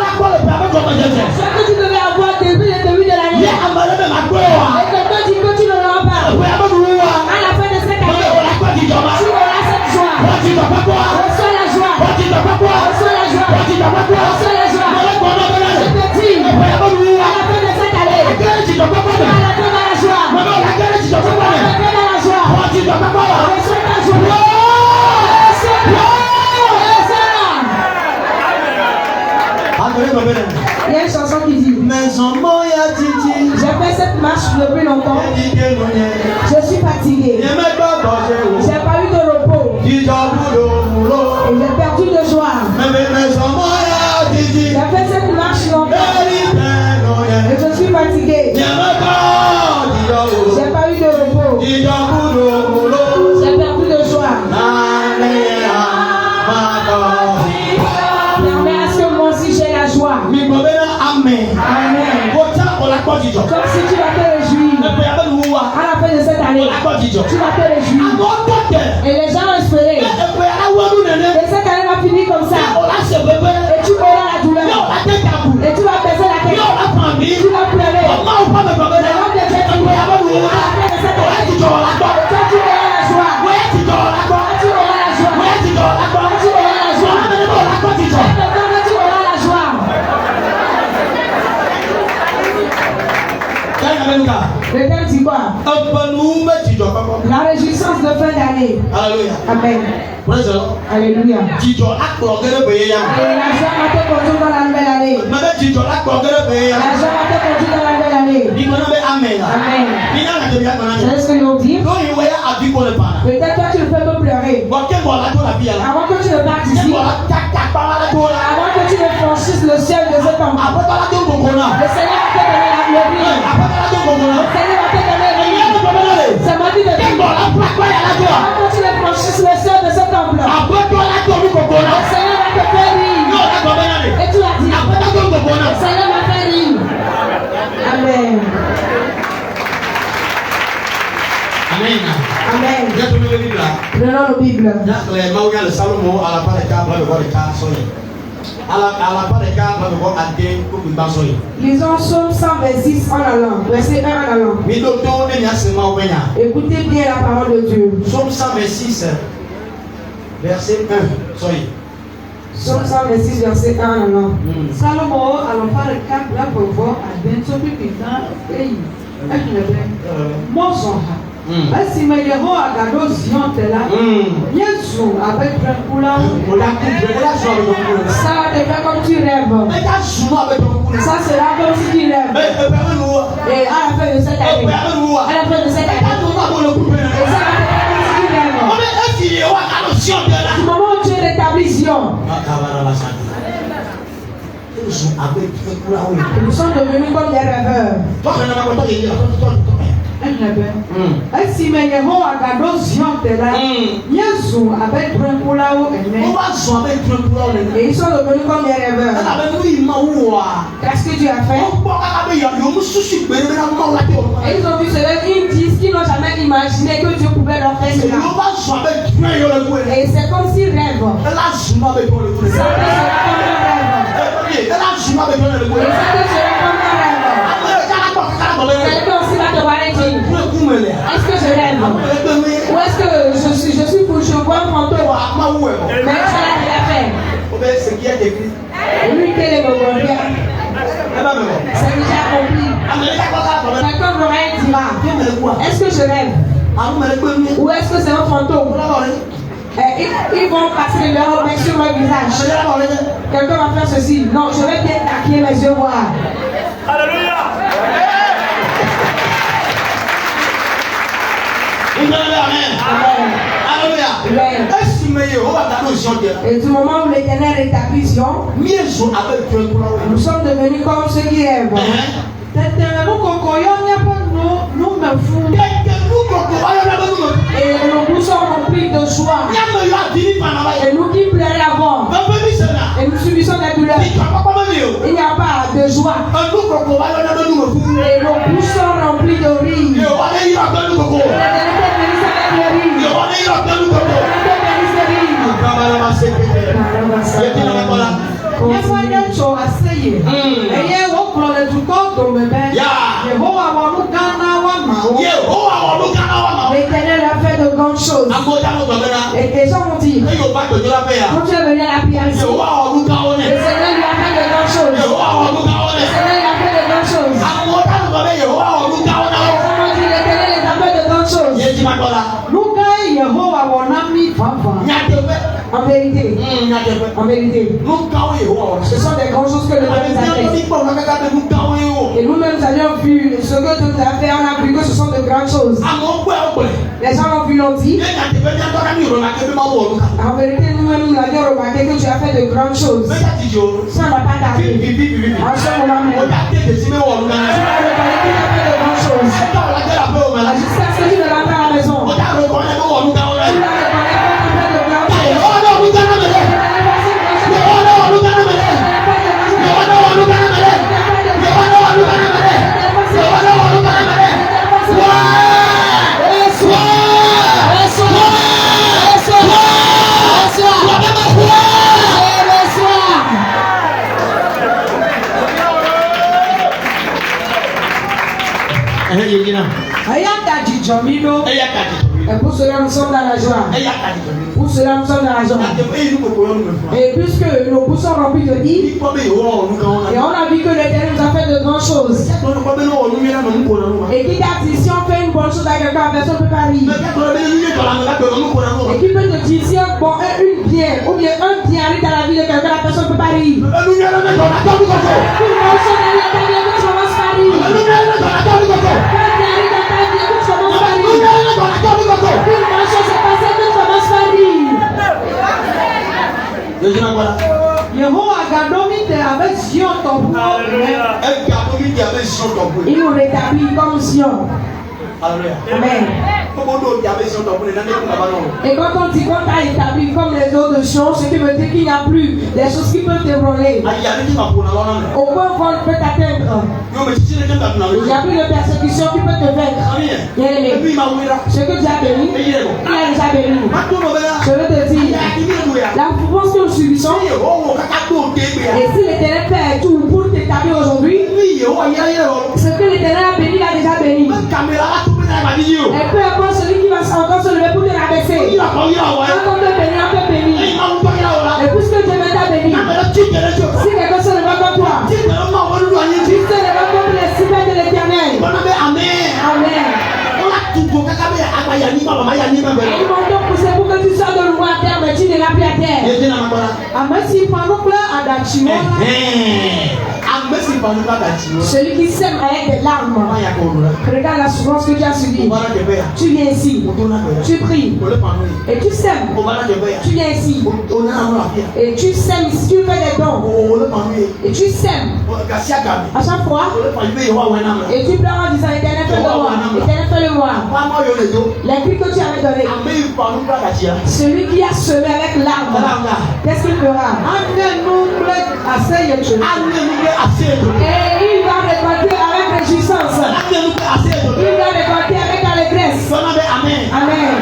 [SPEAKER 1] joie que tu devais avoir depuis le début de l'année. Et que toi dit que tu ne l'auras pas. À la fin de cette année, tu auras cette joie. Reçois la joie. Reçois la joie. Reçois la joie. Je te dis, à la fin de cette année, tu vas la fin de la joie. Tu vas la fin de la joie. Reçois ta joie. Il y a une chanson qui dit j'ai fait cette marche depuis longtemps. Je suis fatigué. J'ai pas eu de repos. Et j'ai perdu de joie. J'ai fait cette marche longtemps. Et je suis fatigué. J'ai pas eu de repos. J'ai perdu de joie. Permets à ce que moi aussi j'ai la joie. Amen. Comme si tu vas te réjouir. À la fin de cette année, tu vas te réjouir. Et les gens ont espéré. Et cette année va finir comme ça. Et tu auras la douleur. Et tu vas baisser la tête. Tu vas pleurer. Le nom de Jésus. À la fin de cette année, tu auras la joie. Tu auras la joie. Tu auras la joie. Tu auras la joie. Tu auras la joie. Le thème dit quoi? La réjouissance de fin d'année.
[SPEAKER 5] Alléluia.
[SPEAKER 1] Amen. Alléluia. Et la joie va te conduire dans la nouvelle année. La joie va te conduire dans la nouvelle année. Amen. C'est ce que nous dit. Peut-être toi tu ne peux pas pleurer. Avant que tu ne partes ici. Avant que tu ne franchisses le ciel de ce temple. Le Seigneur va te donner la gloire. Le Seigneur va te donner la gloire. C'est ma vie de vie. Avant que tu ne franchisses le ciel de ce temple. Le Seigneur va te faire rire. Et tu l'as dit. Le Seigneur va faire rire. Amen. Amen. Prenons nos Bibles. Lisons Psaume 126 en allant, verset 1 en allant. Écoutez bien la parole de Dieu.
[SPEAKER 5] Psaume 126, verset 1.
[SPEAKER 1] Psaume 126, verset 1 en allant.
[SPEAKER 6] Salomo alɔ̃ la vɔvɔ ade tso pipita eyi ehlebe mɔzɔha. Esime Yehowa gaɖo Zion te la, míezu abe drẽkulawo.
[SPEAKER 1] Ça devient comme tu rêves. Ça sera comme si tu rêves. Et à la fin de cette année. Et ça va te faire comme si tu rêves. Du moment où tu rétablis Zion. Nous sommes devenus comme des rêveurs.
[SPEAKER 6] Esime Yehowa gaɖo Zion te la, míezu abe drẽkulawo ene.
[SPEAKER 1] Et ils sont devenus comme des rêveurs. Qu'est-ce que Dieu a fait? Et ils ont vu cela, ils disent qu'ils n'ont jamais imaginé que Dieu pouvait leur faire cela. Et c'est comme s'ils rêvent. Ça sera comme un rêve.
[SPEAKER 2] Elle a joué avec le
[SPEAKER 6] Et ça te sera comme un rêve. Quelqu'un aussi va te voir et dire, est-ce que je rêve? Ou est-ce que je vois un fantôme? Mais ça l'a déjà fait. Et lui, quel est le bon Dieu? C'est déjà accompli. Quelqu'un me dira, est-ce que je rêve? Ou est-ce que c'est un fantôme? Ils vont passer leur main sur mon visage. Quelqu'un va faire ceci. Non, je vais bien taquer mes yeux voir.
[SPEAKER 5] Alléluia.
[SPEAKER 6] Amen. Et du moment où l'Éternel rétablit Sion, nous sommes devenus comme ceux qui rêvent. Et nos bouches sont remplies de joie. Et nous qui pleurons avant, et nous subissons des douleurs, il n'y a pas de joie. Et nos bouches sont remplies de rire. L'Éternel a fait de grandes choses. Et les gens vont dire, quand tu es venu à la prière ici, le Seigneur lui a fait de grandes choses. Le Seigneur lui a fait de grandes choses. L'Éternel les a fait de grandes choses. En vérité, ce sont des grandes choses que le Seigneur nous a fait. Et nous-mêmes nous avions vu ce que Dieu nous a fait, on a vu que ce sont de grandes choses. Les gens l'ont vu, l'ont dit. En vérité, nous-mêmes nous avions remarqué que tu as fait de grandes choses. Ça n'a pas tardé. En ce moment même, tu as remarqué qu'il a fait de grandes choses. Jusqu'à ce que tu ne rentres à la maison. Tu l'as reconnu comme tu as fait de grandes choses. Et pour cela nous sommes dans la joie. Pour cela nous sommes dans la joie. Et puisque nos bouches sont remplies de dit, et on a vu que l'Éternel nous a fait de grandes choses. Et qui t'a dit, si on fait une bonne chose à quelqu'un, personne ne peut pas rire. Et qui peut te dire, si une bien, ou bien un bien arrive dans la vie de quelqu'un, la personne ne peut pas rire. Une bonne chose arrive dans ta vie, tu commences pas à rire. Quand tu arrives dans ta vie, tu commences pas à rire. Une bonne chose s'est passée, tu commences pas à rire. Il nous rétablit comme Sion. Amen. Et quand on dit qu'on t'a établi comme les autres choses, ce qui veut dire qu'il n'y a plus des choses qui peuvent t'ébranler. Au point où on peut t'atteindre. Il n'y a plus de persécution qui peut te vaincre. Bien aimé. Ce que tu as béni, il a déjà béni. Je veux te dire, la souffrance que nous subissons, et si l'Éternel fait tout pour t'établir aujourd'hui, ce que l'Éternel a béni, il a déjà béni. Et peu importe celui qui va encore se lever pour te rabaisser. Quand on peut bénir, on peut bénir. Et puisque Dieu t'a béni, si quelqu'un se lève contre toi, tu te lèves contre les cimetières de l'Éternel. Amen. Ils m'ont donc poussé pour que tu sois de nouveau à terre, mais tu n'es plus à terre. Celui qui sème avec des larmes, regarde la souffrance que tu as subie. Tu viens ici, tu pries, et tu sèmes. Tu viens ici, et tu sèmes ici, tu fais des dons, et tu sèmes. À chaque fois, et tu pleures en disant Éternel, fais-le-moi, Éternel, fais-le-moi. Les cris que tu avais donnés. Celui qui a semé avec larmes, qu'est-ce qu'il fera? Et il va récolter avec réjouissance. Il va récolter avec allégresse. Amen.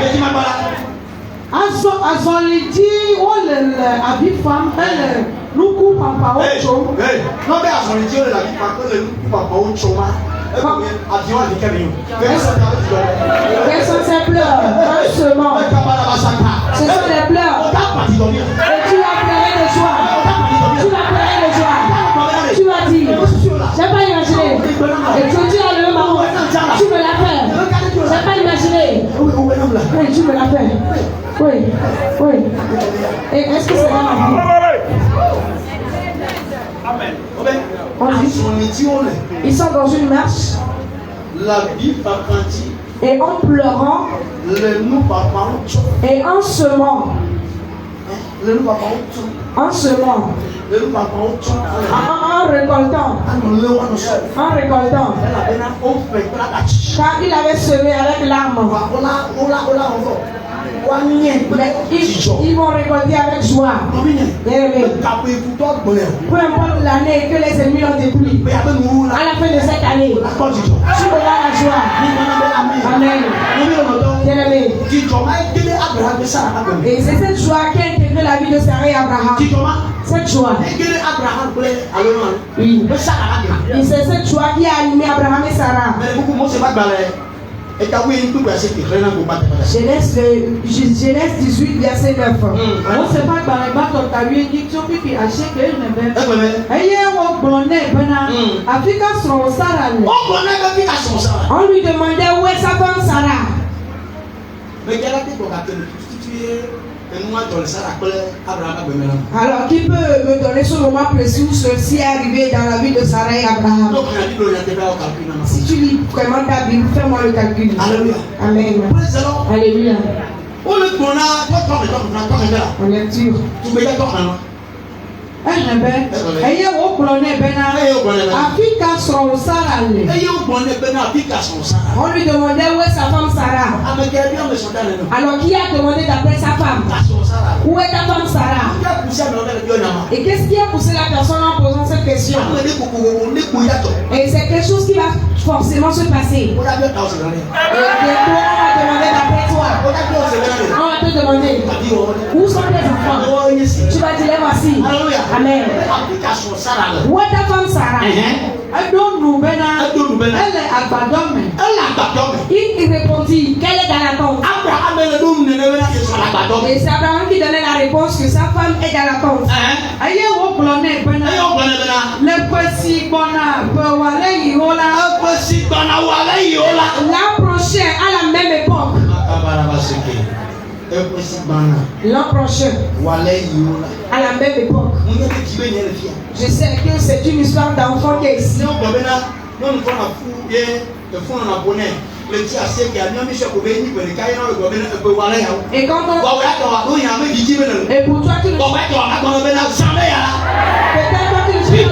[SPEAKER 6] Nous coupons papa au chou.
[SPEAKER 5] Non, mais à son idiot, la vie, par contre, le papa au chou. Avion avec camion.
[SPEAKER 6] Quels sont ces pleurs? Un seulement. Ce sont des pleurs. Et tu vas pleurer de joie. Tu vas pleurer de joie. Tu vas dire, je n'ai pas imaginé. Et tu as le marron. Tu me l'as fait. Je n'ai pas imaginé. Oui, tu me l'as fait. Oui, oui. Et est-ce que c'est dans ma vie? Ils sont dans une marche.
[SPEAKER 5] La vie va grandir.
[SPEAKER 6] Et en pleurant. Et en semant. En semant. En récoltant. En récoltant. Quand il avait semé avec l'arme. Ils vont récolter avec joie. Peu importe l'année que les ennemis ont détruit, à la fin de cette année, tu verras la joie. Amen. Bien-aimé. Et c'est cette joie qui a intégré la vie de Sarah et Abraham. Cette joie. Oui. Et c'est cette joie qui a animé Abraham et Sarah. Genèse 18, verset 9. On sait pas dans les bateaux, tu as eu une diction qui a acheté une bête. Et on blondait, Africa son Sarah. On lui demandait où est sa femme Sarah. Alors, qui peut me donner ce moment précis où ceci est arrivé dans la vie de Sarah et Abraham? Si tu lis vraiment ta Bible, fais-moi le calcul.
[SPEAKER 5] Alléluia.
[SPEAKER 6] Amen. Alléluia. En lecture. Ayez au blondet Africa son Sarah. On lui demandait où est sa femme Sarah. Alors qui a demandé d'après sa femme? Où est ta femme Sarah? Et qu'est-ce qui a poussé la personne en posant cette question? Et c'est quelque chose qui va forcément se passer. Et bientôt on va demander d'après toi. On va te demander où sont tes enfants? Tu vas dire les voici. Amen. Où est ta femme Sarah? Elle est à Badome. Il répondit qu'elle est dans la tente. Et c'est Abraham qui donnait la réponse que sa femme est dans la tente. L'an prochain, à la même époque. L'an prochain, à la même époque. Je sais que c'est une histoire d'enfant qui est ici. Et quand on... Et pour toi, tu le... Peut-être toi, tu le sais.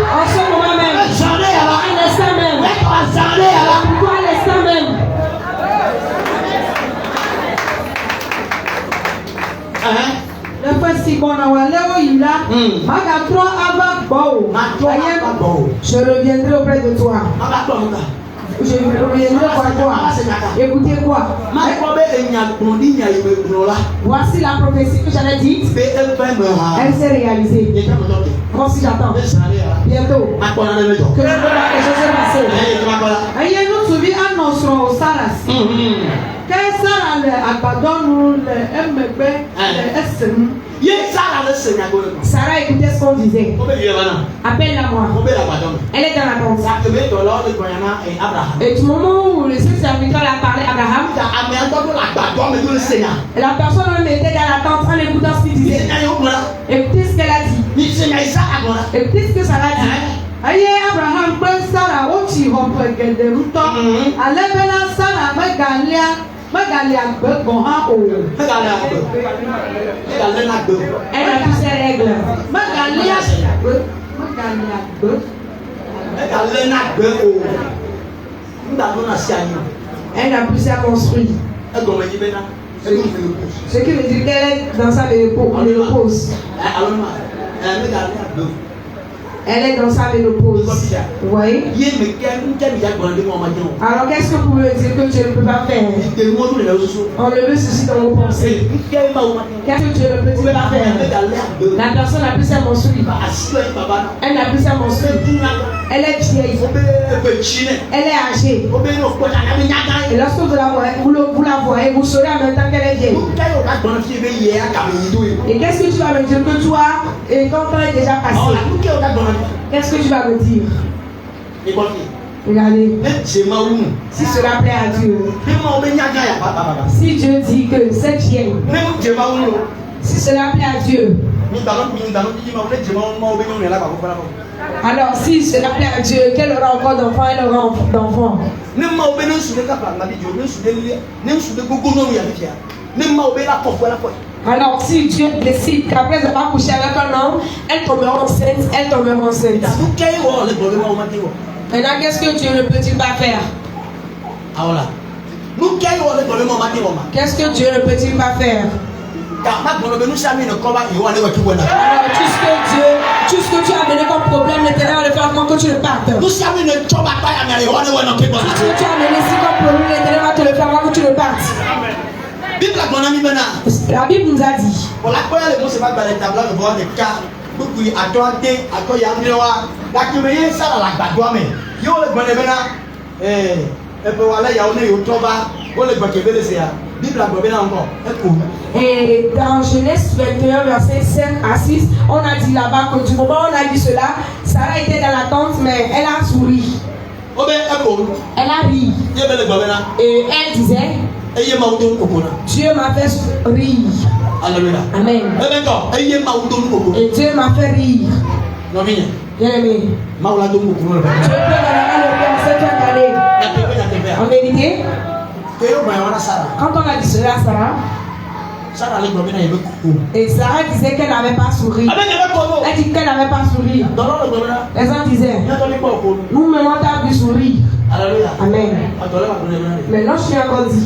[SPEAKER 6] En ce moment même. À l'instant même. Pour toi, à l'instant même. Le festival je reviendrai auprès de toi. Je reviendrai voir toi. Écoutez quoi? Voici la prophétie que j'avais dite. Elle s'est réalisée. Voici j'attends. Bientôt. Que je vois les choses se passer. Et nous souvenons à nos Sarah. Que Sarah abandonne le MB le SN. Sarah écoutait ce qu'on disait. Appelle-la moi. Elle est dans la tente. Et du moment où le serviteur a parlé à Abraham, la personne même était dans la tente en écoutant ce qu'il disait. Écoutez ce qu'elle a dit. Écoutez ce que Sarah a dit. Aïe Abraham ben Sarah oti hope gede ruto alebena Sarah Magalia bon ha o elle a tous ses règles. Elle a plus à construire. Ce qui veut dire qu'elle est dans sa ménopause. Elle est dans sa ménopause. Oui. Alors qu'est-ce que vous pouvez dire que Dieu ne peut pas faire? Enlevez ceci dans vos pensées. Qu'est-ce que Dieu ne peut pas faire? La personne n'a plus sa menstrues. Elle n'a plus sa menstrues. Elle est vieille. Elle est âgée. Et lorsque vous la voyez, vous saurez en même temps qu'elle est vieille. Et qu'est-ce que tu vas me dire que toi, et ton temps est déjà passé? Qu'est-ce que tu vas me dire? Regardez. Si cela plaît à Dieu. Si Dieu dit que cette vieille. Si cela plaît à Dieu. Alors si cela plaît à Dieu, qu'elle aura encore d'enfants, elle aura d'enfants. Alors si Dieu décide qu'après avoir couché avec un homme, elle tombera enceinte, elle tombera enceinte. Maintenant qu'est-ce que Dieu ne peut-il pas faire? Qu'est-ce que Dieu ne peut-il pas faire? Alors tout ce que tu as amené comme problème, l'Éternel va le faire avant que tu le partes. Tout ce que tu as amené ici comme problème, l'Éternel va te le faire avant que tu le partes. La Bible nous a dit. Et dans Genèse 21, verset 5 à 6, on a dit là-bas que du moment où on a dit cela, Sarah était dans la tente, mais elle a souri. Elle a ri. Et elle disait, Dieu m'a fait rire. Amen. Et Dieu m'a fait rire. Bien aimé. Dieu peut donner le verset année. En vérité, quand on a dit cela à Sarah, et Sarah disait qu'elle n'avait pas souri. Elle dit qu'elle n'avait pas souri. Les gens disaient, nous-mêmes on t'a vu sourire. Amen. Mais non, je suis encore dit.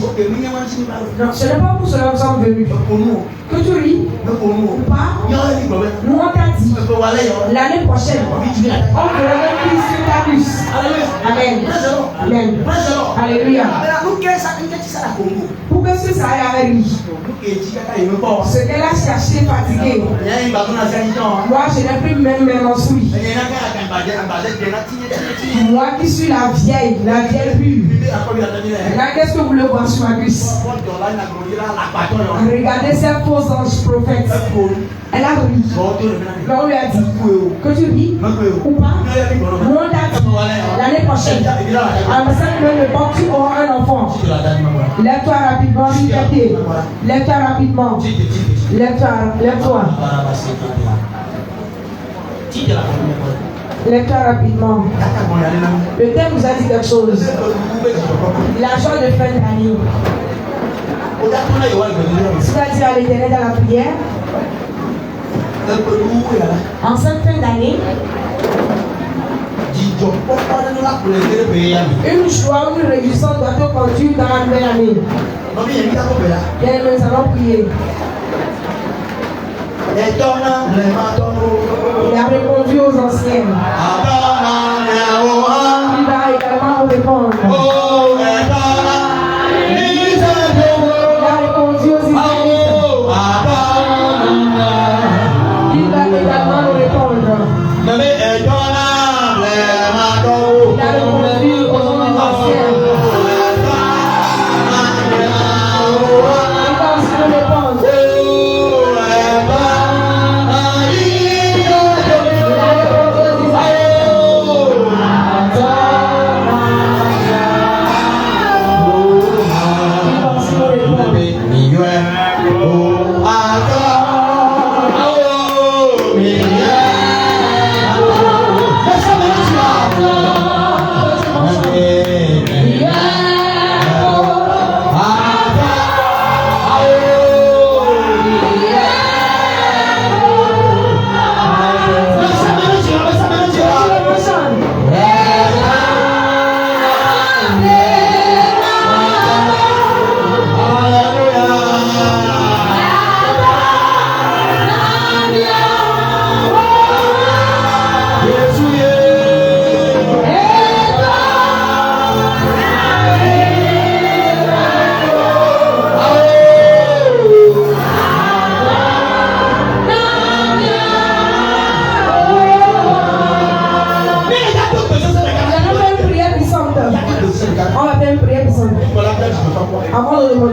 [SPEAKER 6] Non, ce n'est pas pour cela que nous sommes venus. Que tu ris ou pas, nous on t'a dit l'année prochaine, on fera un Christ sur ta bus. Amen. Amen. Alléluia. Pour que ce ça avait ri. Ce qu'elle a cherché fatigué. Moi je n'ai plus même mes menstrues. Moi qui suis la vieille pure. Qu'est-ce que vous voulez voir sur ma cuisse? Regardez ces faux anges prophètes. Elle a ri. Mais on lui a dit que tu ris ou pas. Nous on t'a dit l'année prochaine. À ma semaine de porte, tu auras un enfant. Lève-toi rapidement, lève-toi rapidement. Lève-toi. Lève-toi rapidement. Le thème vous a dit quelque chose. La joie de fin d'année. Tu vas dire à l'Éternel dans la prière. En cette fin d'année, une joie, une réjouissance doit te conduire dans la nouvelle année. Bien, nous allons prier. Il a répondu aux anciens. Il va également répondre. Il a répondu aux Israélites. Il va également répondre. Il a répondu aux anciens. Il va aussi répondre.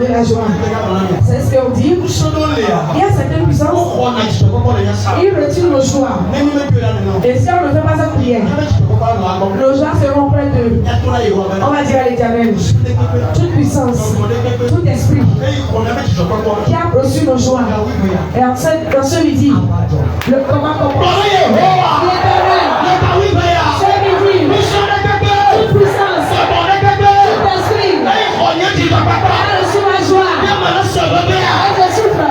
[SPEAKER 6] demander la joie. C'est ce qu'on dit. Il y a certaines puissances. Ils retirent nos joies. Et si on ne fait pas cette prière, nos joies seront près d'eux. On va dire à l'Éternel, toute puissance, tout esprit qui a reçu nos joies. Et dans ce midi, le combat commence. L'Éternel, ce midi, toute puissance, tout esprit qui a reçu ma joie. Et je souffre.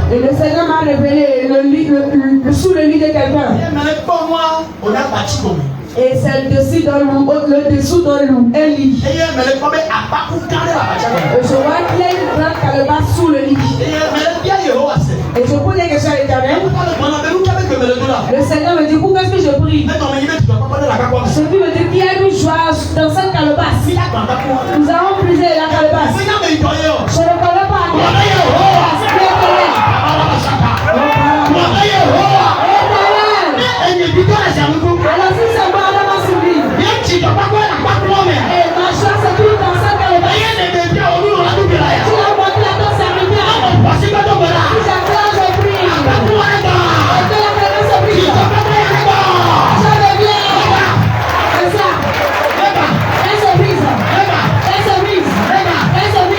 [SPEAKER 6] Et le Seigneur m'a révélé sous le lit de quelqu'un. Et c'est le dessous dans un lit. Et je vois qu'il y a une grande calebasse sous le lit. Et je pose des questions à l'Éternel. Le Seigneur me dit, pourquoi est-ce que je prie? Je lui me dit qu'il y a une joie dans cette calebasse. Nous avons brisé la calebasse. Je ne connais pas. Alors si c'est moi, on va subir. Et ma chance est tout dans cette calebasse. Tu as montré à ton serviteur. Si j'acclame, je prie. Et que la calebasse se brise. Je reviens. C'est ça. Elle se brise. Elle se brise. Elle se brise.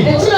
[SPEAKER 1] Est-ce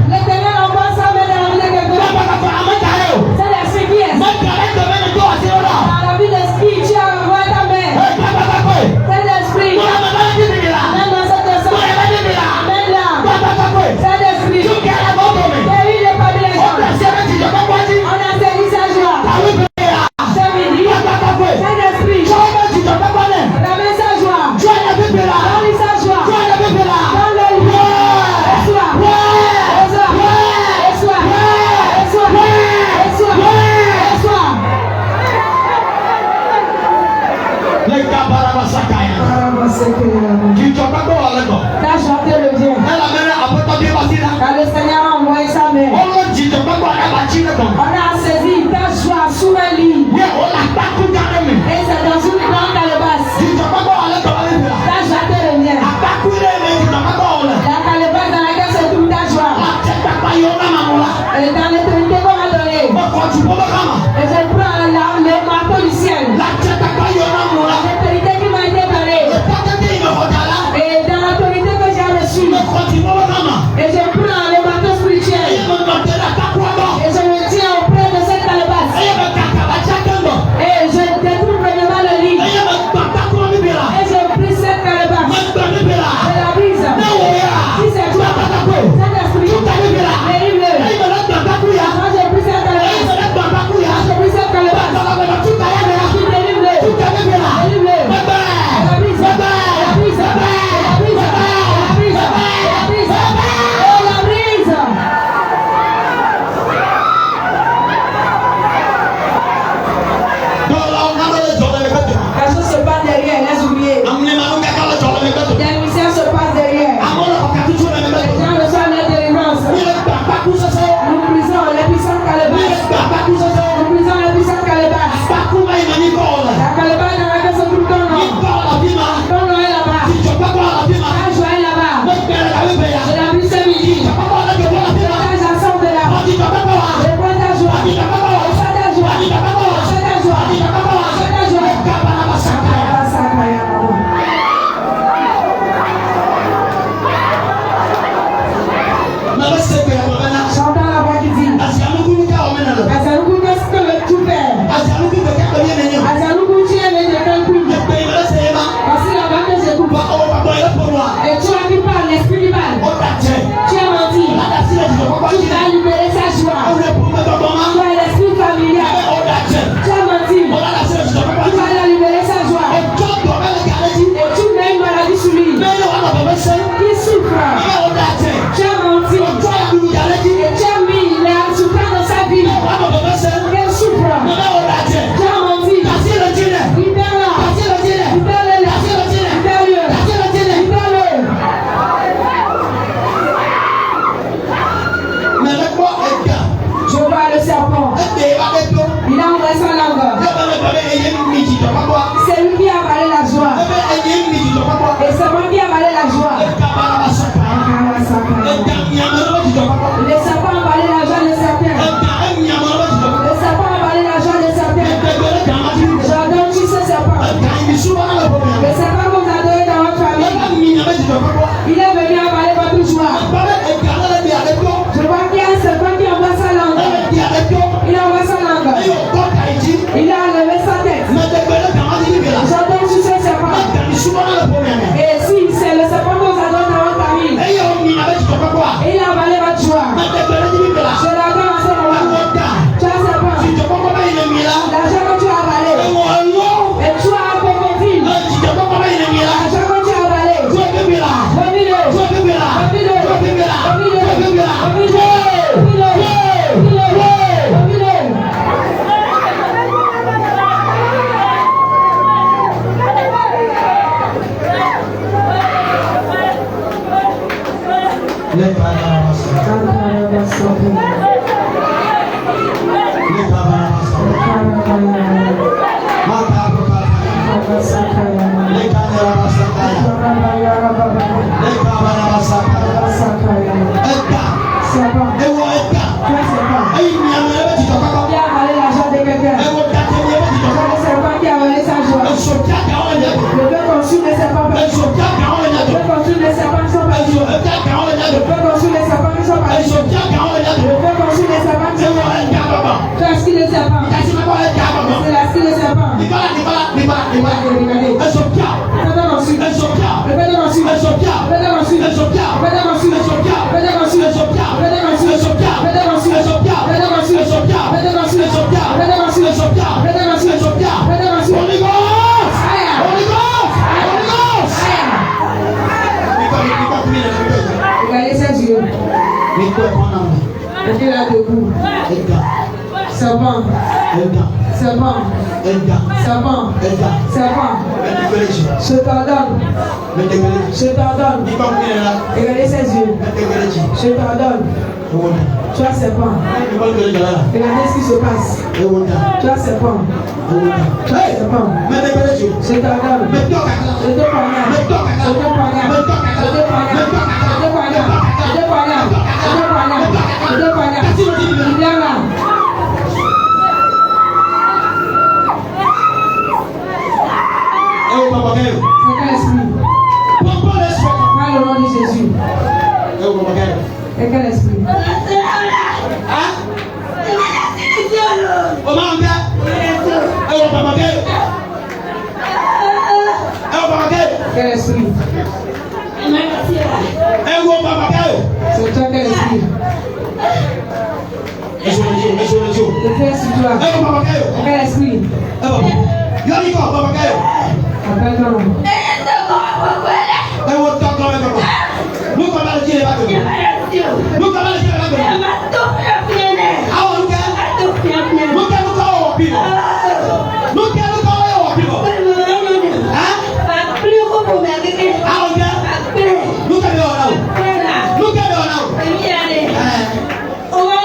[SPEAKER 1] L'éternel envoie sa main dans la vie de quelqu'un.
[SPEAKER 6] T'as chanté le bien. Quand le Seigneur a envoyé sa main. On a saisi ta joie sous un lit. Et c'est dans une grande calebasse. T'as chanté le bien. La calebasse dans laquelle se trouve ta joie. Et dans l'éternité qu'on m'a donné. Et je prends le marteau du ciel. L'éternité qui m'a été donnée. Et dans l'autorité que j'ai reçue. Et je prends le marteau spirituel. Et je me tiens auprès de cette calebasse. Et je détruis vraiment le lit. Et je prie cette calebasse. Je la brise. Si c'est toi, cet esprit, délivre-le. Quand je prie cette calebasse, je prie cette calebasse. Qui délivre-le. Délivre-le. La brise. La brise. La brise. La brise. La brise. Oh, la brise. La chose se passe derrière, laisse oublier. Les mystères se passent derrière. Les gens reçoivent leur délivrance. Nous brisons les puissantes calebasses. Nous brisons les puissantes calebasses. La calebasse dans laquelle se trouve ton nom. Ton nom est là-bas. Ta joie est là-bas. Je la brise ce midi. Ta sort de là. Je prends ta joie. Je prends ta joie. Je prends ta joie. Je prends ta joie. J'entends la voix qui dit Azaloukou, qu'est-ce que tu fais? Azaloukou, tu es venu de quel pays? Voici la voix que j'écoute. Et tu as qui parle, l'esprit du mal. Tu as menti. Tu vas libérer sa joie. Tu as l'esprit familial. Tu as menti. Tu vas la libérer sa joie. Et tu mets une maladie sur lui. Qui souffre. Tu as menti. Et tu as mis la souffrance dans sa vie. Qu'elle souffre. Tu as menti. Libère-la. Libère-le. Je vois le serpent. Il a ouvert sa langue. C'est lui qui a avalé la joie. Et c'est moi qui a avalé la joie. Le serpent a avalé la joie de certains. Le serpent a avalé la joie de certains. J'adore tu ce serpent. Le serpent que vous adorez dans votre famille. Il est venu avaler votre joie. Je vois qu'il y a un serpent qui envoie sa langue. Il envoie sa langue. Il a enlevé sa tête. J'adore tu ce serpent. Et si c'est le serpent que vous adorez dans votre famille. Il a avalé votre joie. Je l'adore en ce moment. Tu as serpent. L'argent que tu as avalé. Et tu as un crocodile. L'argent que tu as avalé. Remets-le. Serpent.
[SPEAKER 2] Aida.
[SPEAKER 6] Serpent.
[SPEAKER 2] Aida.
[SPEAKER 6] Serpent.
[SPEAKER 2] Aida.
[SPEAKER 6] Serpent.
[SPEAKER 2] Médébéléji.
[SPEAKER 6] Je t'ordonne.
[SPEAKER 2] Médébéléji.
[SPEAKER 6] Je t'ordonne.
[SPEAKER 2] Dis pas où il est là.
[SPEAKER 6] Regardez ses yeux.
[SPEAKER 2] Médébéléji.
[SPEAKER 6] Je t'ordonne.
[SPEAKER 2] Ewoda.
[SPEAKER 6] Tu as serpent.
[SPEAKER 2] Dis pas où il est là.
[SPEAKER 6] Regardez ce qui se passe.
[SPEAKER 2] Ewoda.
[SPEAKER 6] Tu as serpent.
[SPEAKER 2] Ewoda.
[SPEAKER 6] Tu as serpent.
[SPEAKER 2] Médébéléji.
[SPEAKER 6] Je t'ordonne.
[SPEAKER 2] Mets-toi caca.
[SPEAKER 6] Je te poignarde. Je te poignarde. Je te poignarde. Je te poignarde. Je te poignarde. Je te poignarde. Je te poignarde. Je te poignarde. Il vient là.
[SPEAKER 2] Papa Gaël.
[SPEAKER 6] C'est quel esprit?
[SPEAKER 2] Papa l'esprit.
[SPEAKER 6] Prends le nom de Jésus.
[SPEAKER 2] Papa Gaël.
[SPEAKER 6] Et quel esprit?
[SPEAKER 2] Hein? Comment on dit? Papa Gaël. Papa Gaël.
[SPEAKER 6] Quel esprit?
[SPEAKER 2] Papa Gaël.
[SPEAKER 6] C'est toi quel esprit?
[SPEAKER 2] Je fais
[SPEAKER 6] sur toi.
[SPEAKER 2] Papa Gaël.
[SPEAKER 6] Quel esprit?
[SPEAKER 2] Y'a Papa Gaël.
[SPEAKER 6] Appelle ton nom.
[SPEAKER 2] Nous comment le dire là nous comment le dire là ah on gagne nous gagne au pire nous gagne au pire hein ah on gagne nous gagne au là nous gagne au là hein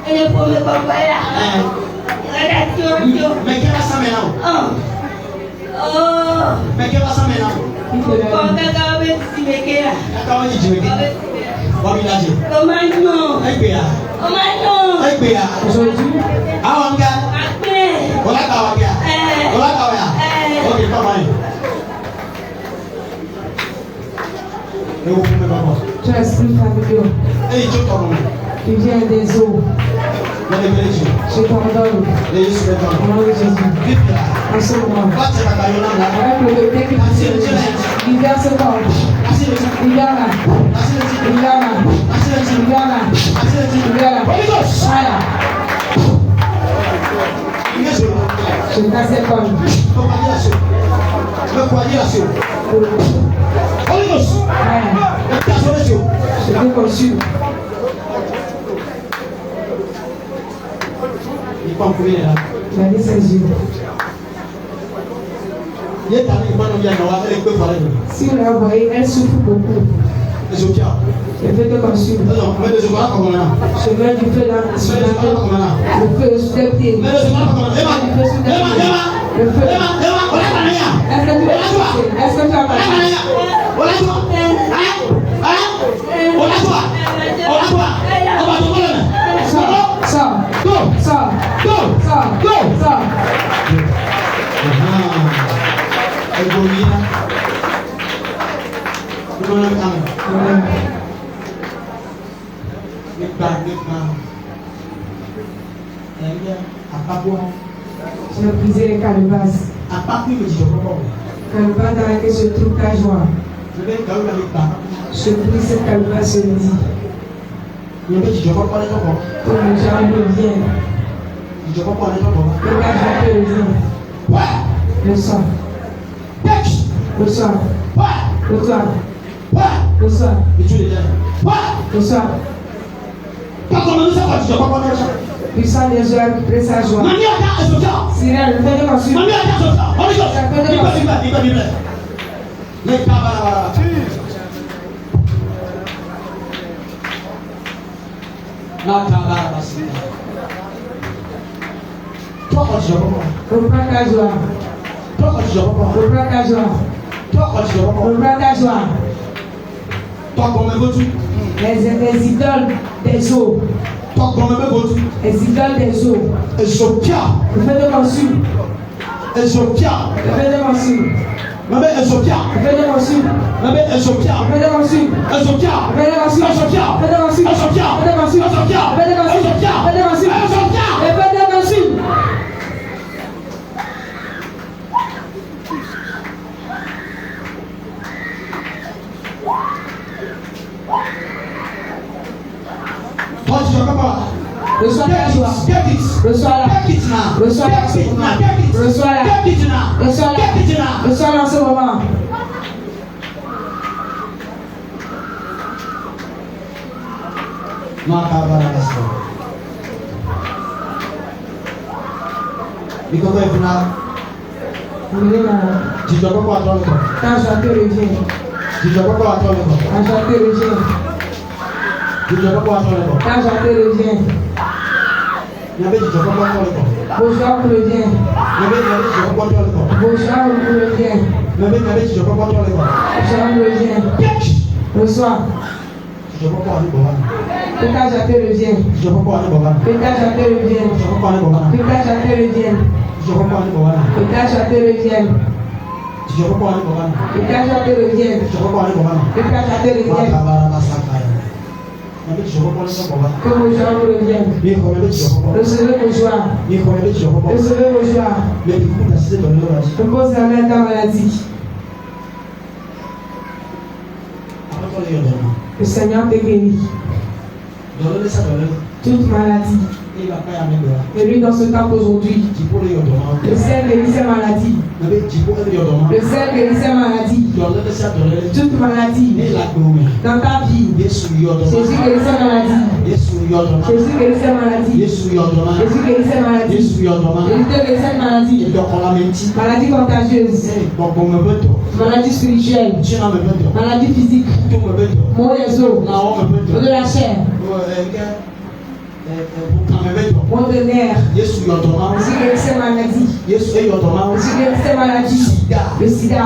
[SPEAKER 2] et vous me gagne mais quel est ça maintenant mais quel est ça maintenant Kau ni jiwe ke? Wami laje. Ekbeya. Ekbeya. Awam ga. Ola kawa ga. Ola kawa ya. Okay, papa ni. Ne vous pouvez pas voir.
[SPEAKER 6] Tu es esprit familier.
[SPEAKER 2] Eh, tu t'en
[SPEAKER 6] Tu viens des eaux. Je t'ordonne. Au nom de Jésus. En ce moment. Avec le bébé qui il vient se corps. Il vient là. Il vient là. Il vient là. Il vient là. Voilà. Je casse les cornes. Je te consume. Regardez ses yeux. Si vous la voyez, elle souffre beaucoup. Je vais te consumer. Je mets du feu dans le feu sous tes pieds. Le feu sous tes pieds. Le feu. Est-ce que tu as marché? Sors. Je vais briser les calebasses. Calebasse dans laquelle se trouve ta joie. Je brise cette calebasse ce midi. Ton argent revient. Que l'argent te revient. Le sang. Le soir. Le soir. Le soir. Le soir. Puissant des joies qui presse sa joie. Sirène, le fait de consumer. Reprends ta joie. Reprends ta joie. Reprends ta joie. Les idoles des eaux. Les idoles des eaux. Le fait de consumer. Le fait de consumer. Le fait de consumer. Le fait de consumer. Le fait de consumer. Le fait de consumer. Le fait de consumer. Le fait de consumer. Reçois ta joie. Reçois-la. Reçois-la. Reçois-la. Reçois-la. Reçois-la en ce moment.
[SPEAKER 5] Tu dois pas attendre quoi?
[SPEAKER 6] Quand Jacques revient.
[SPEAKER 5] Tu dois pas attendre quoi?
[SPEAKER 6] Quand Jacques revient.
[SPEAKER 5] Tu dois pas attendre quoi?
[SPEAKER 6] Quand Jacques revient.
[SPEAKER 5] Tu dois pas attendre quoi?
[SPEAKER 6] Bonjour revient.
[SPEAKER 5] Tu dois pas attendre quoi?
[SPEAKER 6] Bonjour revient.
[SPEAKER 5] Tu dois pas attendre quoi?
[SPEAKER 6] Bonjour revient. Le soir.
[SPEAKER 5] Tu dois pas aller boire.
[SPEAKER 6] Quand Jacques revient.
[SPEAKER 5] Tu dois pas aller boire.
[SPEAKER 6] Quand Jacques revient.
[SPEAKER 5] Tu dois pas aller boire.
[SPEAKER 6] Quand Jacques revient.
[SPEAKER 5] Tu dois pas aller boire.
[SPEAKER 6] Quand Jacques revient.
[SPEAKER 5] Tu dois pas aller boire.
[SPEAKER 6] Quand Jacques revient.
[SPEAKER 5] Tu dois pas aller boire.
[SPEAKER 6] Quand Jacques revient. Que vos gens reviennent. Recevez vos joies. Recevez vos joies. Ne pose jamais ta maladie. Le Seigneur te guérit. Toute maladie. Et lui, dans ce temps qu'aujourd'hui, le ciel guérit ses maladies. Le ciel guérit ses maladies. Toute maladie dans ta vie. Jésus guérit ses maladies. Jésus guérit ses maladies. Jésus guérit ses maladies. Jésus guérit ses maladies. Maladie contagieuse. Maladie spirituelle. Maladie physique. Maux des os. Maux de la chair. Maux de nerfs. Jésus guérit ses maladies. Jésus guérit ses maladies. Le sida,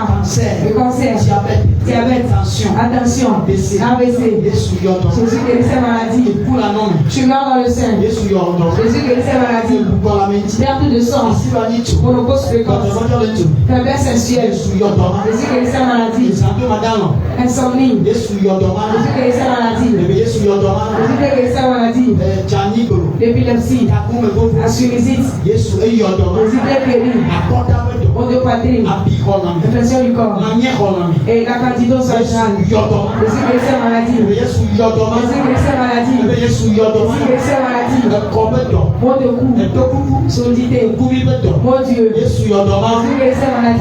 [SPEAKER 6] le cancer, diabète, attention, AVC. Jésus guérit ses maladies. Tumeur dans le sein. Jésus guérit ses maladies. Perte de sang. Monopause précoce. Faiblesse sexuelle. Jésus guérit ses maladies. Insomnie. Jésus guérit ses maladies. Jésus guérit ses maladies. L'épilepsie. La sinusite. Jésus guérit. Maux de poitrine. Infection du corps. Et la candidose vaginale. Jésus guérit ses maladies. Jésus guérit ses maladies. Jésus guérit ses maladies. Maux de cou. Surdité. Mon Dieu. Jésus guérit ses maladies.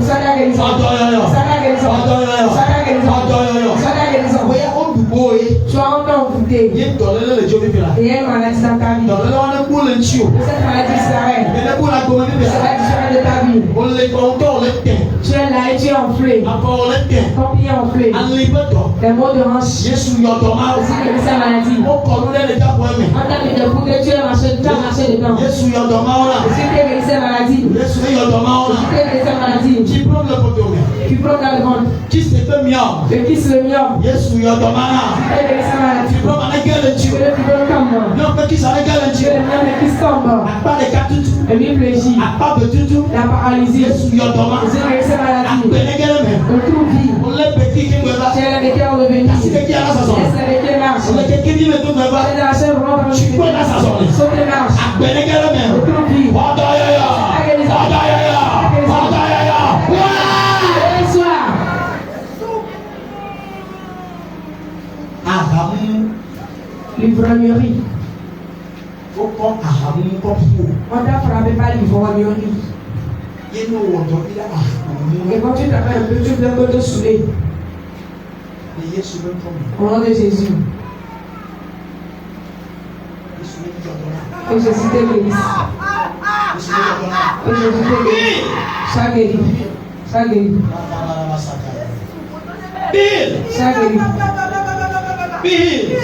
[SPEAKER 6] Sois la guérison. Sois la guérison. Sois la guérison. Sois la guérison. Tu as encore goûté. Et il y a une maladie dans ta vie. Que cette maladie s'arrête. Que cette maladie s'arrête de ta vie. Tu es là et tu es enflé. Ton pied est enflé. Les maux de hanche. Jésus guérit sa maladie. On t'a mis des bouts que tu as marché dedans. Jésus guérit sa maladie. Jésus guérit sa maladie. Tu prends dans le ventre. Le kiss le myope. Jésus guérit sa maladie. Tu prends le fibrome. Le kiss tombe. Le myoplégie. La paralysie. Jésus guérit sa maladie. Le tout vit. Tu es le béquet revenu. Laisse le béquet marche. Tu peux la saison. Saute et marche. Le tout vit. L'ivrognerie. On t'a frappé par l'ivrognerie. Et quand tu t'appelles un peu, tu peux te saouler. Au nom de Jésus. Que Jésus te guérisse. Que Jésus te guérisse. Sois guéri. Sois guéri.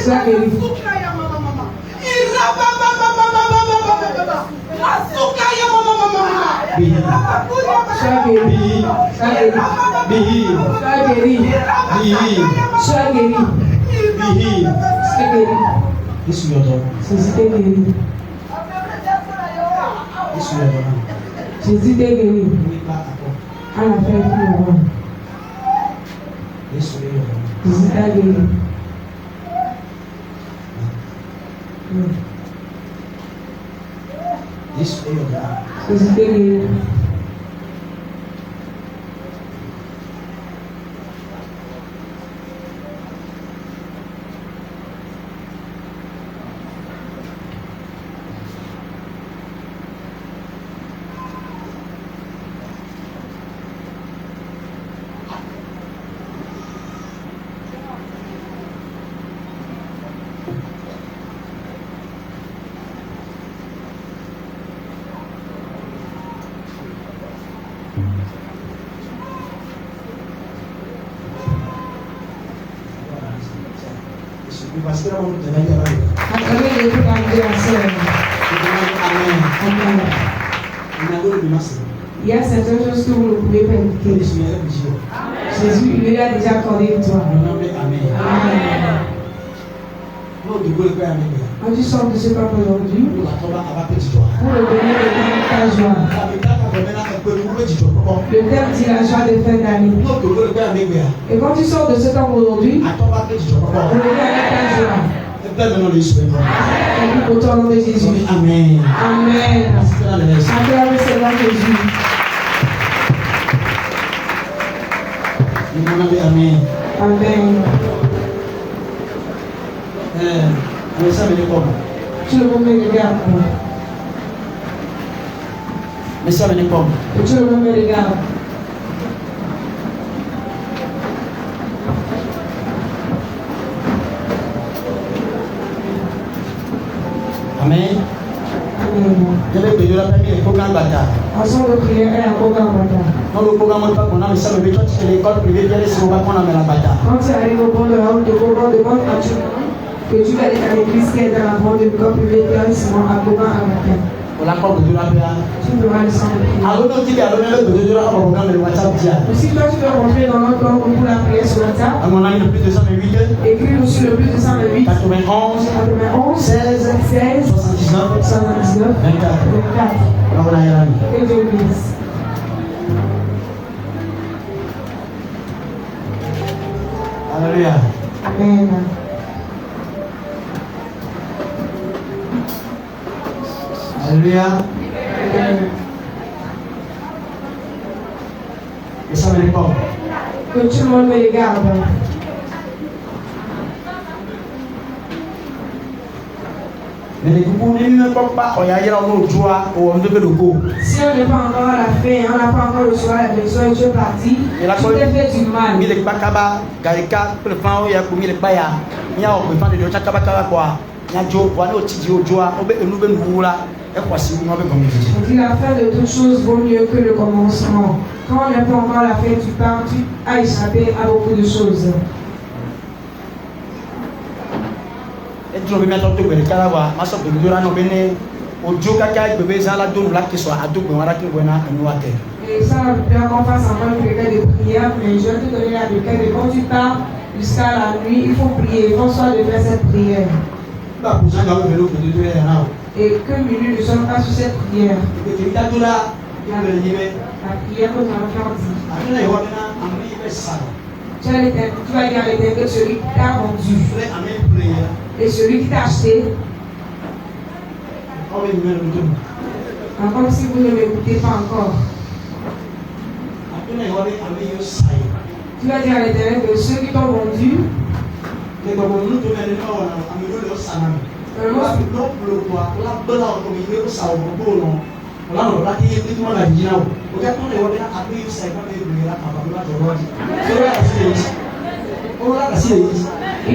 [SPEAKER 6] Sois guéri. Sois guéri. Sois guéri. Sois guéri. Jésus t'est guéri. Jésus t'est guéri. À la fin du mois. Jésus t'a guéri. Jésus t'est guéri.
[SPEAKER 5] Parce que là, on te l'a dit avant.
[SPEAKER 6] Akabele kutangia asema.
[SPEAKER 5] Amen.
[SPEAKER 6] Amen.
[SPEAKER 5] On a donné le masque.
[SPEAKER 6] Il y a certaines choses que vous ne pouvez pas écouter. Jésus, il lui a déjà accordé une toi.
[SPEAKER 5] Amen.
[SPEAKER 6] Amen. Quand tu sors de ce peuple aujourd'hui, pour le donner le temps de ta joie. Le thème dit la joie de fin d'année. Et quand tu sors de ce temps aujourd'hui, pour le donner avec ta joie. Et pour ton nom de Jésus.
[SPEAKER 5] Amen.
[SPEAKER 6] Amen. Acclame le Seigneur Jésus.
[SPEAKER 5] Amen.
[SPEAKER 6] Amen. Tout le monde me regarde.
[SPEAKER 5] Mais ça venait comme.
[SPEAKER 6] Et tout le monde me regarde.
[SPEAKER 5] Amen.
[SPEAKER 6] Amen.
[SPEAKER 5] J'avais payé la première programme bâtard.
[SPEAKER 6] Ensemble de prière et un programme bâtard.
[SPEAKER 5] Dans le programme, on a mis ça, mais toi, tu fais l'école privée, viens laisser au balcon, on a mis la bâtard.
[SPEAKER 6] Quand tu arrives au bon de la route de Boban, demande à Dieu que tu vas aller à l'église qui est dans la porte de l'école privée, viens laisser à Boban à matin.
[SPEAKER 5] On l'a pas de la bière.
[SPEAKER 6] Tu devras descendre de prière.
[SPEAKER 5] Alors, nous, tu vas donner le de la programme de WhatsApp.
[SPEAKER 6] Si toi, tu veux rentrer dans notre corps pour la prière sur WhatsApp,
[SPEAKER 5] à mon avis, le plus de 108,
[SPEAKER 6] écris-nous sur le plus de 108,
[SPEAKER 5] 91, 16,
[SPEAKER 6] 16,
[SPEAKER 5] 79,
[SPEAKER 6] 79,
[SPEAKER 5] 24.
[SPEAKER 6] 24.
[SPEAKER 5] Alors, on a un ami.
[SPEAKER 6] Que Dieu bénisse.
[SPEAKER 5] Alléluia.
[SPEAKER 6] Amen.
[SPEAKER 5] Alléluia.
[SPEAKER 6] Amen.
[SPEAKER 5] Et ça venait pas.
[SPEAKER 6] Que tout le monde me regarde.
[SPEAKER 5] Mais les coups, ne pas, on y a hier en joie, on devait le go.
[SPEAKER 6] Si on n'est pas encore à la fin, on n'a pas encore reçu la leçon et tu es parti, tu t'es fait du mal.
[SPEAKER 5] Il est pas kaba, garika, le plan, il y a comme il est pas ya. Il y a un peu de chakaba quoi. Il y a Joe, voilà, au tidio, Joa, au bec, nous venons là, et voici, nous avons comme il dit.
[SPEAKER 6] On dit la fin de toutes choses vaut mieux que le commencement. Quand on n'est pas encore à la fin, tu pars, tu as échappé à beaucoup de choses.
[SPEAKER 5] Et tu veux mettre tout le carawa, ma soeur de Durano Bene, au Joe Kaka, bébé Zala Dom, là qui soit à deux, on va qui buena et nous à terre.
[SPEAKER 6] Et ça, bien qu'on fasse encore une prière de prière, mais je vais te donner la prière de quand tu pars jusqu'à la nuit, il faut prier, il faut soit de faire cette prière. Et que minutes ne sommes pas sur cette prière. La prière que nous allons faire dit. Tu vas dire à l'Éternel que celui qui t'a vendu et celui qui t'a acheté, comme si vous ne m'écoutez pas encore. Tu vas dire à l'Éternel que ceux qui t'ont vendu, il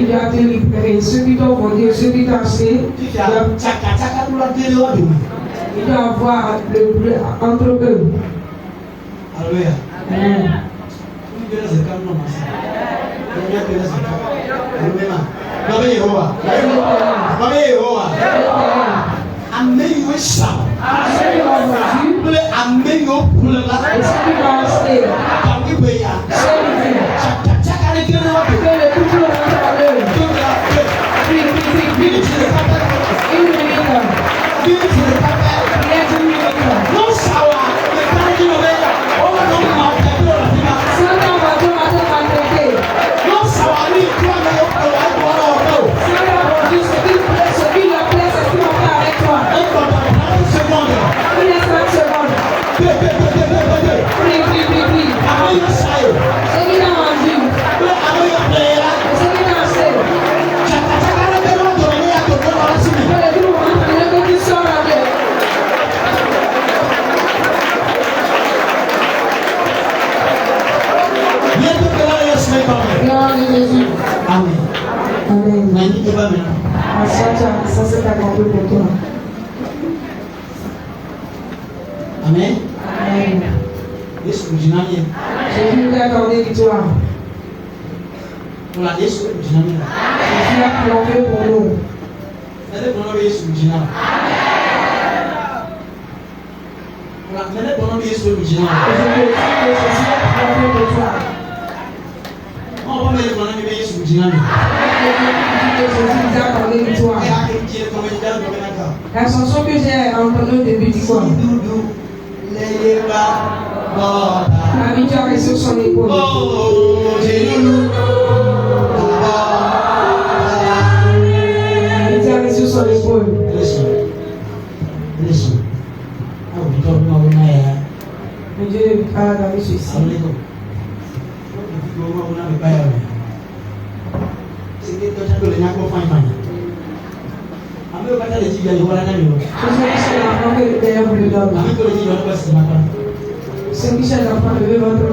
[SPEAKER 6] doit te libérer. Ceux qui t'ont vendu et ceux qui t'ont acheté, il doit avoir le bleu entre eux.
[SPEAKER 5] Alléluia.
[SPEAKER 6] Amen.
[SPEAKER 5] Amen. Ça c'est accompli pour toi. Amen. Amen. Jésus nous a accordé victoire.
[SPEAKER 3] Voilà, Yesu gyina mi.
[SPEAKER 6] Jésus a plongé pour nous.
[SPEAKER 3] Mene bono be Yesu gyina. Voilà, mene bono be Yesu gyina.
[SPEAKER 6] Jésus a plongé pour toi.
[SPEAKER 3] On va mene bono be Yesu gyina mi.
[SPEAKER 6] Jésus a parlé de toi. La chanson que j'ai entendue au début du quoi? La victoire est sur son épaule. La victoire est sur son épaule. Le Dieu ne peut pas dans ceci. Ceux qui cherchent l'enfant, levez votre main.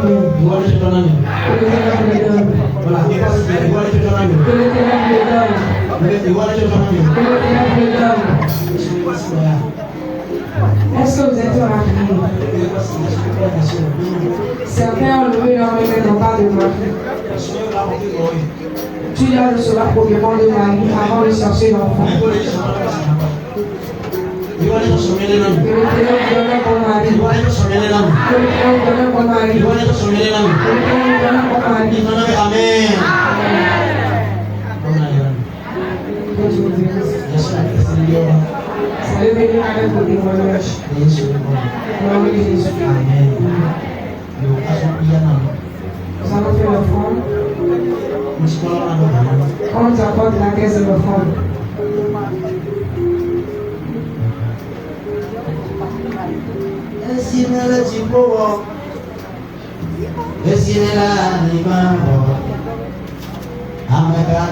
[SPEAKER 6] Que l'Éternel vous le donne. Que l'Éternel vous le donne. Que l'Éternel vous le donne. Est-ce que vous êtes rapide? Certains ont levé leur main, mais n'ont pas de main. Tu dois recevoir proprement de Marie avant de chercher l'enfant. Que l'Éternel vous donne pour Marie. Que l'Éternel vous donne pour Marie. Que l'Éternel vous donne pour Marie.
[SPEAKER 3] Amen.
[SPEAKER 6] Soyez bénis avec vos témoignages. Gloire à Jésus. Nous allons faire l'offrande. On nous apporte la caisse de l'offrande.
[SPEAKER 3] Amega